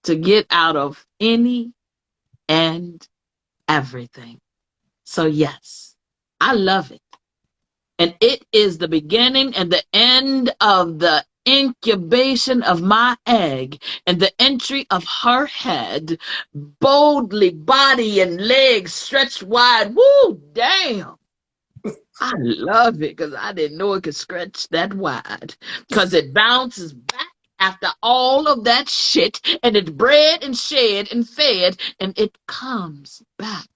to get out of any and everything. So yes, I love it. And it is the beginning and the end of the incubation of my egg and the entry of her head, boldly body and legs stretched wide. Woo, damn. I love it because I didn't know it could stretch that wide because it bounces back after all of that shit and it's bred and shed and fed and it comes back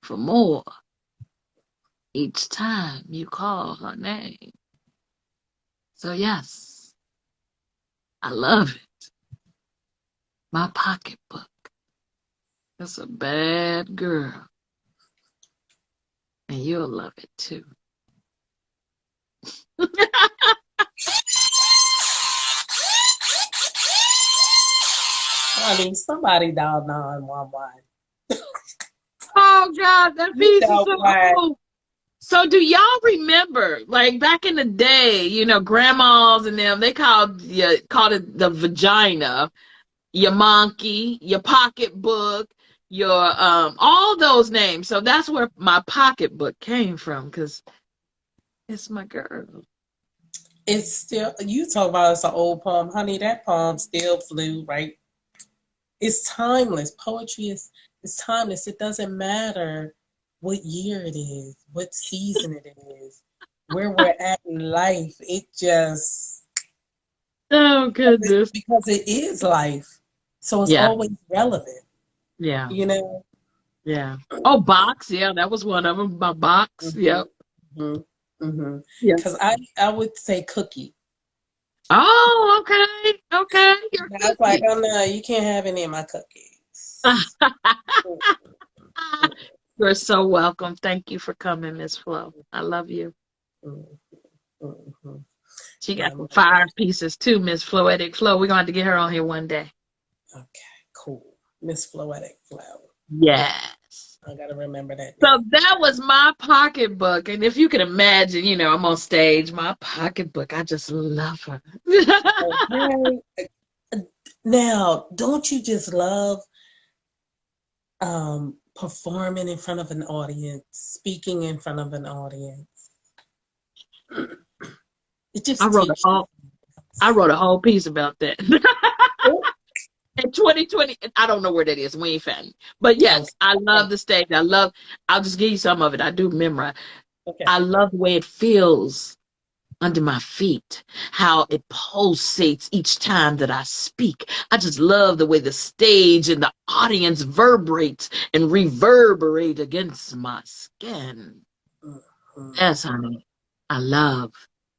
for more each time you call her name. So yes, I love it. My pocketbook. It's a bad girl. And you'll love it too. Honey, somebody dial 911. Oh God, that piece is so cool. So do y'all remember, like back in the day, you know, grandmas and them, they called it the vagina, your monkey, your pocketbook, your all those names. So that's where my pocketbook came from, because it's my girl. It's still, you talk about it's an old poem, honey. That poem still flew right It's timeless. Poetry is timeless. It doesn't matter what year it is, what season it is, where we're at in life. It just Oh goodness. because it is life. So it's Yeah, always relevant, yeah, you know? yeah. Oh, box. Yeah, that was one of them. My box. hmm Yep. hmm hmm Yeah. Because I would say cookie. Oh, okay. Okay. You're I was like, cookie. oh no, you can't have any of my cookies. Mm-mm, You're so welcome. Thank you for coming, Miss Flo. I love you. mm-mm, mm-mm. She got Yeah, some fire pieces too, Miss Poetic Flo. We're gonna have to get her on here one day. okay, cool. Miss Poetic Flower. Yes. I gotta remember that So name. that was my pocketbook. And if you can imagine, I'm on stage, my pocketbook. I just love her. Okay. Now, don't you just love performing in front of an audience, speaking in front of an audience? It I just wrote a takes you. whole I wrote a whole piece about that. Oh, In 2020, I don't know where that is. We ain't found it. But yes, I love okay. the stage. I'll just give you some of it. I do memorize. Okay. I love the way it feels under my feet, how it pulsates each time that I speak. I just love the way the stage and the audience vibrates and reverberate against my skin. Mm, Yes, honey, I love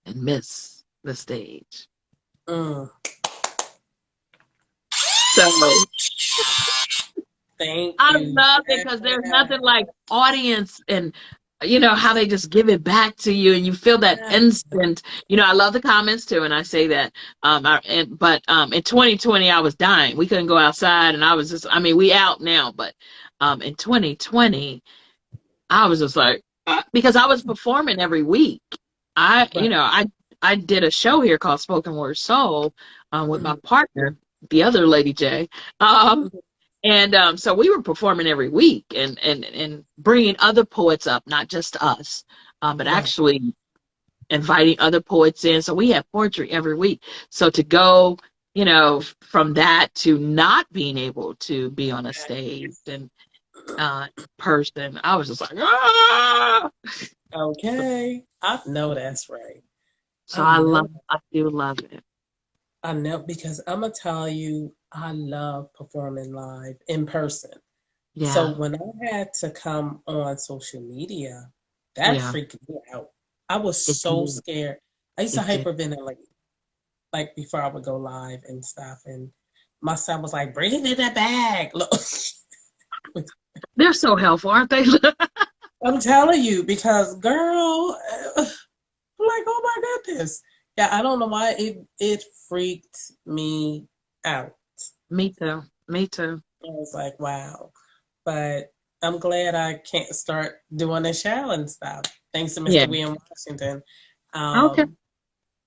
and miss the stage. mm. So Thank I you. love it because there's nothing like audience and how they just give it back to you and you feel that Yeah. instant. I love the comments too, and I say that. But in 2020 I was dying. We couldn't go outside, and I was just. I mean, we out now, but in 2020 I was just like because I was performing every week. I you Right. know I did a show here called Spoken Word Soul with my Mhm, partner, the other lady Jay. Um, mhm. and so we were performing every week and bringing other poets up, not just us, but Right. actually inviting other poets in. So we had poetry every week. So to go, from that to not being able to be on a stage and person, I was just like, ah! Okay. I know that's right. So I know. I do love it. I know because I'm gonna tell you, I love performing live in person. So Yeah, when I had to come on social media, that yeah, freaked me out. I was it so did. scared. I used to It did. hyperventilate like before I would go live and stuff. And my son was like, "Bring it in that bag." Look, They're so helpful, aren't they? I'm telling you because, girl, I'm like, oh my goodness. Yeah, I don't know why it freaked me out. Me too. Me too. I was like, wow. But I'm glad I can't start doing the show and stuff. Thanks to Yeah. Mr. William Washington. Okay. Um,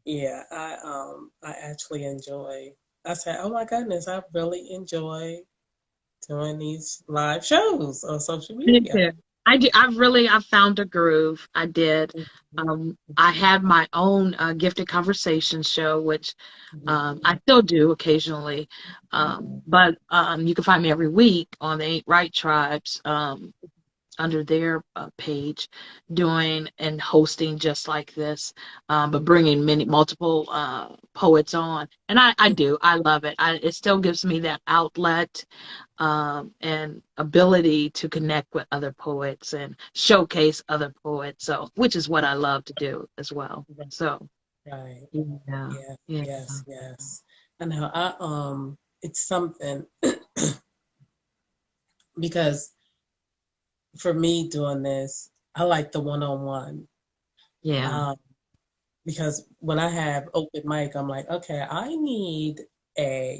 yeah, I actually enjoy. I said, oh my goodness, I really enjoy doing these live shows on social Me media. too. I do. I found a groove. I did. I have my own gifted conversation show, which I still do occasionally. But you can find me every week on the Ain't Right Tribes. Under their page doing and hosting just like this, but bringing multiple poets on. And I do. I love it. It still gives me that outlet and ability to connect with other poets and showcase other poets. So, which is what I love to do as well. So, Right. yeah, Yes, yeah, yes, yes. I know. It's something because for me doing this, I like the one-on-one. yeah. Um, because when I have open mic, I'm like, okay, I need a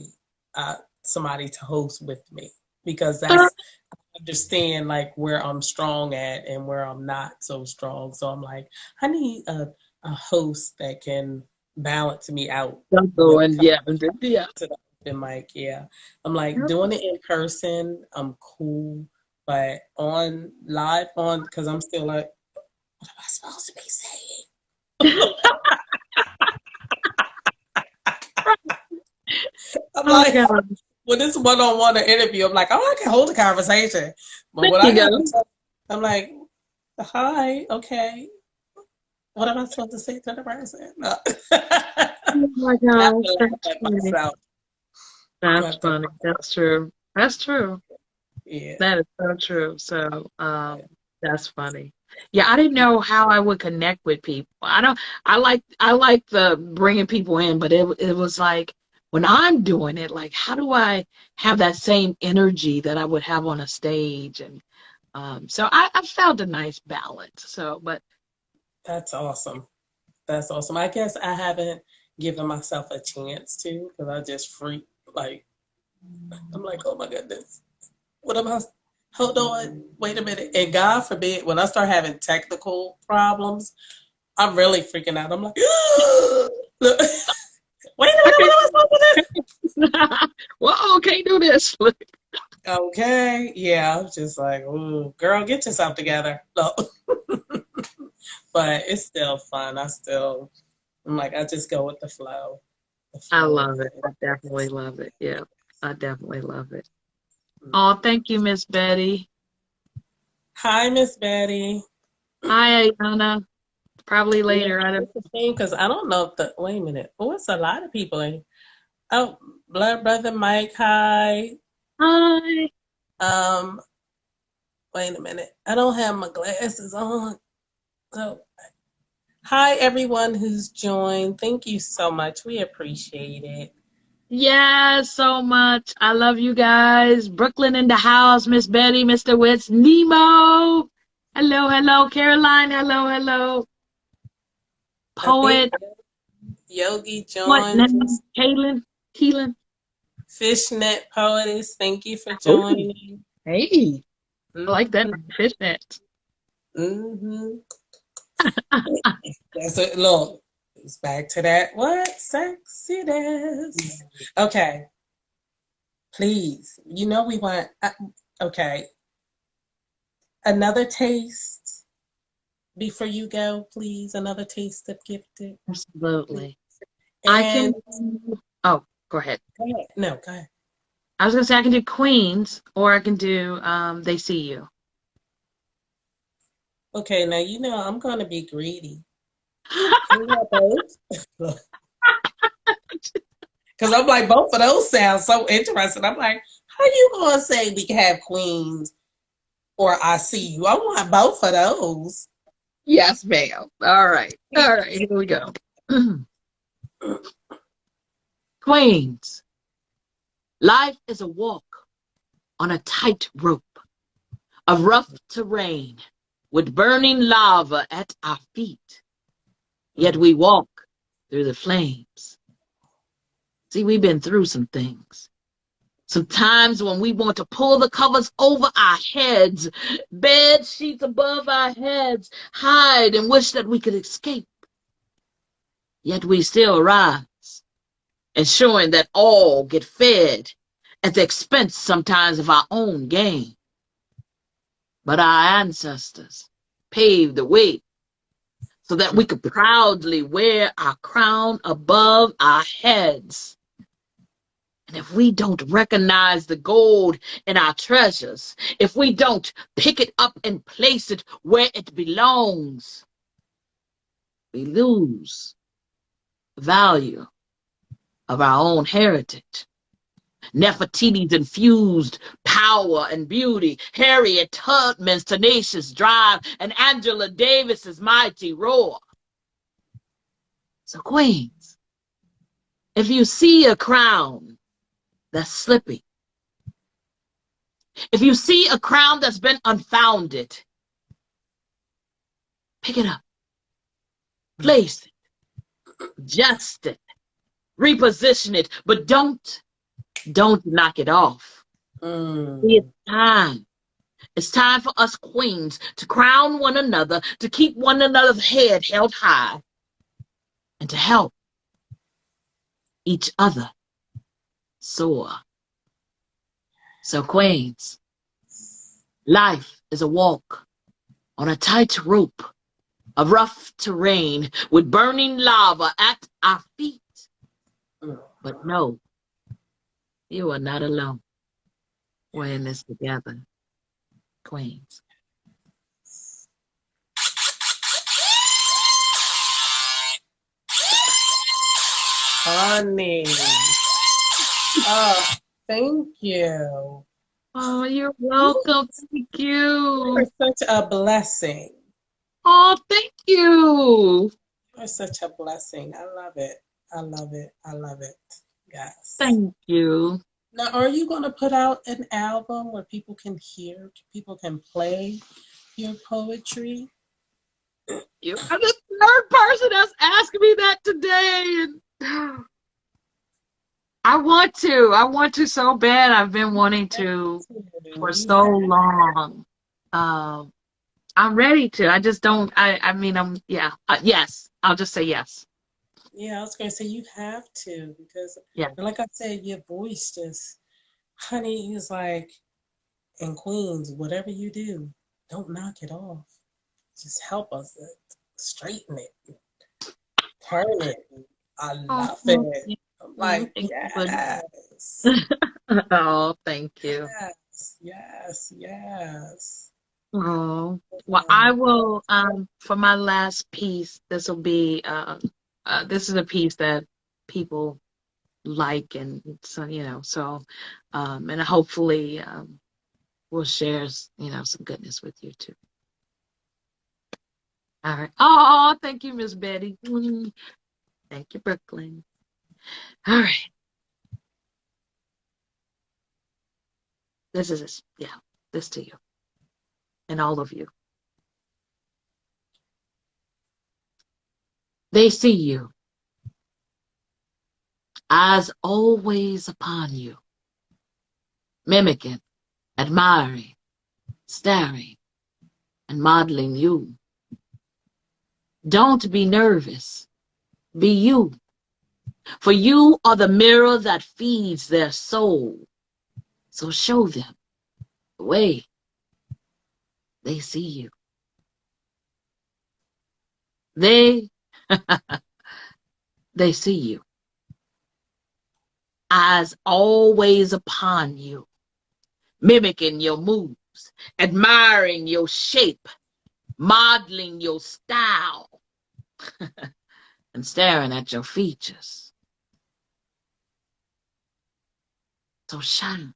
somebody to host with me because Uh, that's understand like where I'm strong at and where I'm not so strong. So I'm like, I need a host that can balance me out when it going, comes yeah, yeah. to the open mic. Yeah, I'm like doing it in person. I'm cool, but on live on because I'm still like, what am I supposed to be saying? I'm Oh like, God. when it's one-on-one interview, I'm like, oh, I can hold a conversation. But There when I you got go. to talk, I'm like, hi, okay. What am I supposed to say to the person? No. I Oh my have gosh, to laugh that's at funny. myself. That's But the, funny. That's true. That's true. yeah, That is so true. So, that's funny. Yeah, I didn't know how I would connect with people. I like the bringing people in, but it was like when I'm doing it, like how do I have that same energy that I would have on a stage? And so I found a nice balance. So, but that's awesome. That's awesome. I guess I haven't given myself a chance to because I just freak. Like, I'm like, oh my goodness. What am I? Hold on. Wait a minute. And God forbid, when I start having technical problems, I'm really freaking out. I'm like, wait a minute. okay, What am I supposed to well, can't do this. do? Okay. Yeah. I was just like, ooh, girl, get yourself together. No. But it's still fun. I'm like, I just go with the flow. The I flow of love it. I definitely it. love it. Yeah, I definitely love it. Mm. Oh, thank you, Miss Betty. Hi, Miss Betty. Hi, Ayana. Probably Yeah, later. I don't. it's the thing because I don't know if the wait a minute. Oh, it's a lot of people in. Oh, blood brother Mike. Hi. Hi. Um, wait a minute. I don't have my glasses on. So, hi everyone who's joined. Thank you so much. We appreciate it. Yeah, so much. I love you guys. Brooklyn in the house. Miss Betty, Mr. Witz, Nemo. Hello, hello. Caroline. Hello, hello. I think Poet. Yogi What joined. name? Kaylin. Keelan. Fishnet Poetess. Thank you for Oh, joining. hey. I like that. Mm-hmm. Fishnet. Mm-hmm. That's it. Look, it's back to that. What sexiness? Okay, please. You know we want. Okay, another taste before you go, please. Another taste of gifted, please. Absolutely. I can. And Oh, go ahead. go ahead. No, go ahead. I was gonna say I can do Queens or I can do They See You. Okay, now you know I'm gonna be greedy. Can we have both? Because I'm like both of those sound so interesting. I'm like, how you gonna say we can have queens or I see you? I want both of those. Yes, ma'am. All right. All right. Here we go. Queens. Life is a walk on a tight rope of rough terrain with burning lava at our feet. Yet we walk through the flames. See, we've been through some things. Sometimes when we want to pull the covers over our heads, bed sheets above our heads, hide and wish that we could escape. Yet we still rise, ensuring that all get fed at the expense sometimes of our own gain. But our ancestors paved the way so that we could proudly wear our crown above our heads. And if we don't recognize the gold in our treasures, if we don't pick it up and place it where it belongs, we lose the value of our own heritage. Nefertiti's infused power and beauty, Harriet Tubman's tenacious drive, and Angela Davis's mighty roar. So, Queens, if you see a crown that's slipping, if you see a crown that's been unfounded, pick it up, place it, adjust it, reposition it, but don't knock it off. It's Mm. time. It's time for us queens to crown one another, to keep one another's head held high, and to help each other soar. So, queens, life is a walk on a tight rope of rough terrain with burning lava at our feet. Mm. But know You are not alone. We're in this together, queens. Honey. Oh, thank you. Oh, you're You welcome. Thank are you. such a blessing. Oh, thank you. You are such a blessing. I love it. I love it. I love it. Yes. Thank you. Now, are you going to put out an album where people can hear, people can play your poetry? You are the third person that's asked me that today. And I want to. I want to so bad. I've been wanting to for You so have, long. Um, I'm ready to. I just don't. I mean, yeah. Yes. I'll just say yes. yeah, I was going to say you have to because, Yeah. like I said, your voice just, honey, is like, in Queens, whatever you do, don't knock it off. Just help us straighten it, turn it. I Oh, love it. I'm like, thank you for yes, oh, thank you. yes, yes, yes. Oh, well, I will, for my last piece, this will be, this is a piece that people like, and so, and hopefully, we'll share, some goodness with you too. All right. Oh, thank you, Miss Betty. Thank you, Brooklyn. All right. This is this. Yeah, this to you and all of you. They see you, eyes always upon you, mimicking, admiring, staring, and modeling you. Don't be nervous. Be you. For you are the mirror that feeds their soul. So show them the way they see you. They, they see you. Eyes always upon you, mimicking your moves, admiring your shape, modeling your style, and staring at your features. So shine.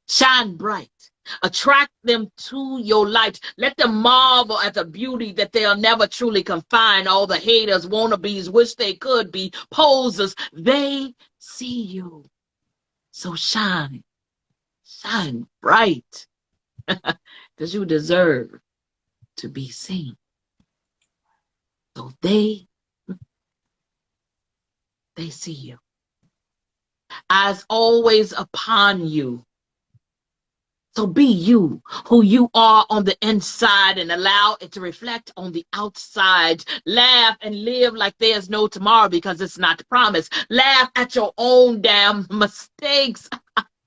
Shine bright. Attract them to your light. Let them marvel at the beauty that they'll never truly confine. All the haters, wannabes, wish they could be posers. They see you. So shine. Shine bright. Because you deserve to be seen. So they see you. Eyes always upon you. So be you, who you are on the inside, and allow it to reflect on the outside. Laugh and live like there's no tomorrow because it's not promised. Laugh at your own damn mistakes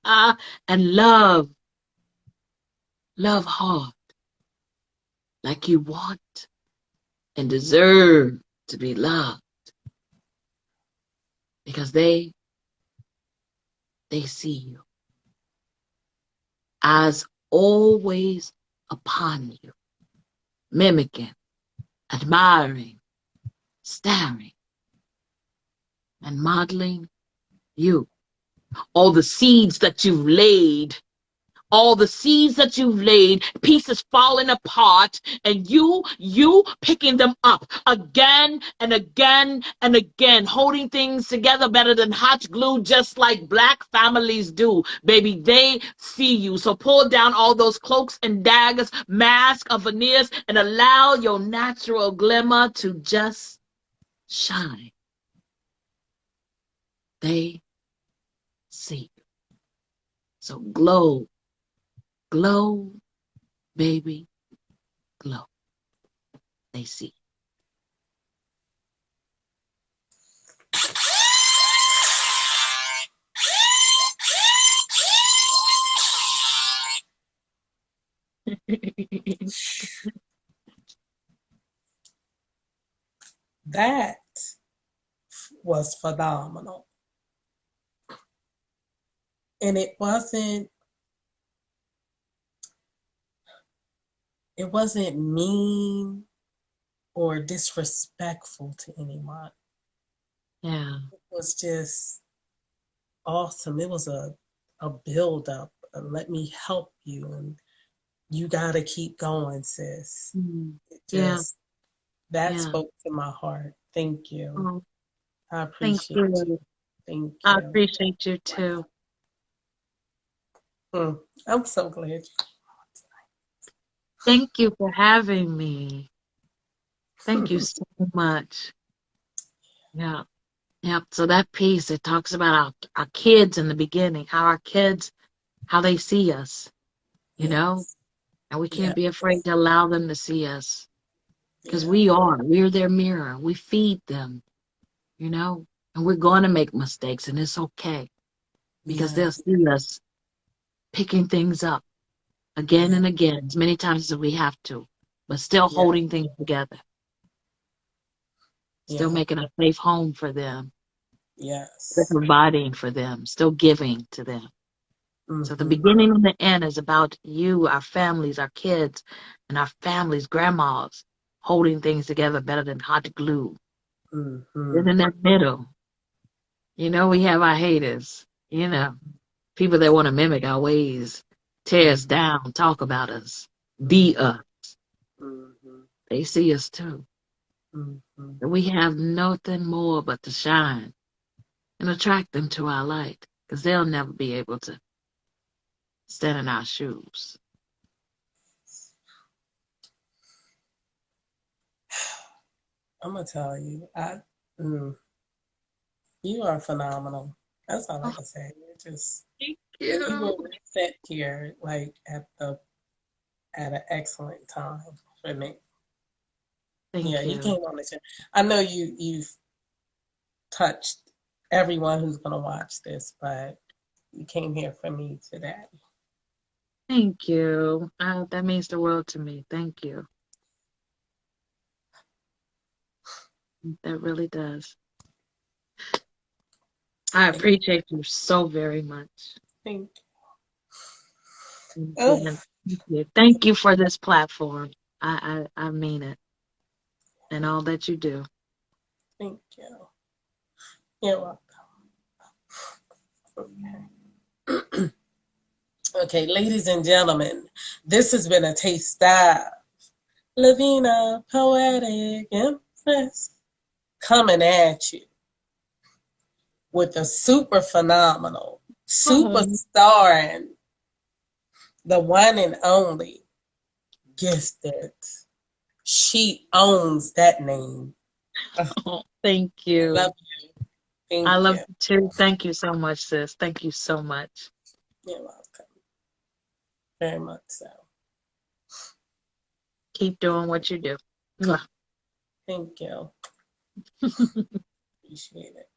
and love. Love hard like you want and deserve to be loved because they see you. Eyes always upon you, mimicking, admiring, staring, and modeling you. All the seeds that you've laid, pieces falling apart, and you picking them up again and again and again, holding things together better than hot glue, just like Black families do. Baby, they see you. So pull down all those cloaks and daggers, masks of veneers, and allow your natural glimmer to just shine. They see you. So glow, glow, baby, glow. They see. That was phenomenal. And it wasn't mean or disrespectful to anyone. Yeah. It was just awesome. It was a build up. Let me help you, and you gotta keep going, sis. Mm. It Yeah. just that Yeah. spoke to my heart. Thank you. Oh, I thank appreciate you. you. Thank I you. appreciate you too. Mm, I'm so glad. Thank you for having me. Thank you You. so much. Yeah. Yeah. So that piece, it talks about our kids in the beginning, how our kids, how they see us, you know, Yes. and we Yeah. can't be afraid to allow them to see us because Yeah. we're their mirror. We feed them, you know, and we're going to make mistakes and it's okay because they'll Yes. see us picking things up again Yeah. and again, as many times as we have to, but still Yeah. holding things together, still Yeah. making a safe home for them, still Yes. providing for them, still giving to them. So the Mm-hmm. beginning and the end is about you, our families, our kids, and our families, grandmas, holding things together better than hot glue. Then Mm-hmm. in that middle, we have our haters, people that want to mimic our ways, tear us down, talk about us, Mm-hmm. be us. Mm-hmm. They see us too. Mm-hmm. And we have nothing more but to shine and attract them to our light because they'll never be able to stand in our shoes. I'm gonna tell you, mm, you are phenomenal. That's all I Oh, can say. You just thank and you you. were reset here like at an excellent time for me. Yeah, Thank you you. came on the show. I know you've touched everyone who's gonna watch this, but you came here for me today. Thank you. That means the world to me. Thank you. That really does. I Thank, appreciate you so very much. thank Thank you. oh, And thank you. Thank you for this platform. I mean it. And all that you do. thank you. You're welcome. Okay. Okay, ladies and gentlemen, this has been a taste of Lavina, Poetic, Empress, coming at you with a super phenomenal, Oh, superstar, the one and only Gifted. She owns that name. I thank love you. you. I Thank love you. you too. Thank you so much, sis. Thank you so much. You're welcome. Very much so. Keep doing what you do. Mwah. Thank you. Appreciate it.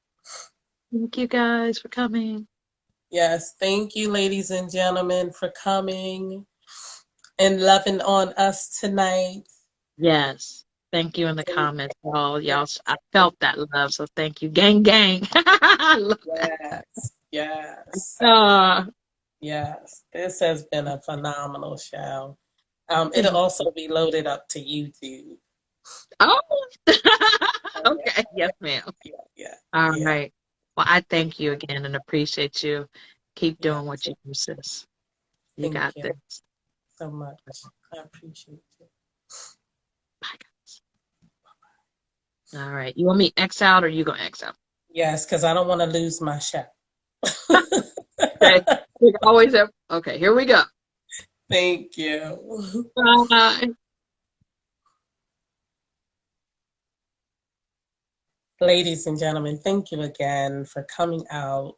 Thank you guys for coming. Yes, thank you, ladies and gentlemen, for coming and loving on us tonight. Yes. Thank you in the And comments, y'all. yes, I felt that love, so thank you. Gang, gang. I love that. yes, yes, Uh, yes. This has been a phenomenal show. It'll thank also be loaded up to YouTube. Oh, Oh, yeah, okay. Yes, ma'am. yeah, yeah, All yeah, right. Well, I thank you again and appreciate you. Keep yeah. doing what you do, sis. You Thank got you this. so much. I appreciate you. Bye, guys. All right. You want me X out or you gonna X out? Yes, because I don't want to lose my show. Okay. We always have. Okay. Here we go. Thank you. Bye. Ladies and gentlemen, thank you again for coming out.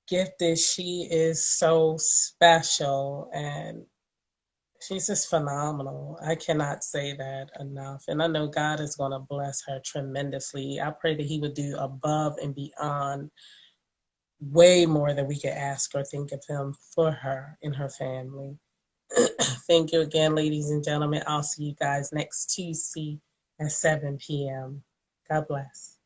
Gifted, she is so special and she's just phenomenal. I cannot say that enough. And I know God is going to bless her tremendously. I pray that He would do above and beyond way more than we could ask or think of Him for her and her family. Thank you again, ladies and gentlemen. I'll see you guys next Tuesday at 7 p.m. God bless.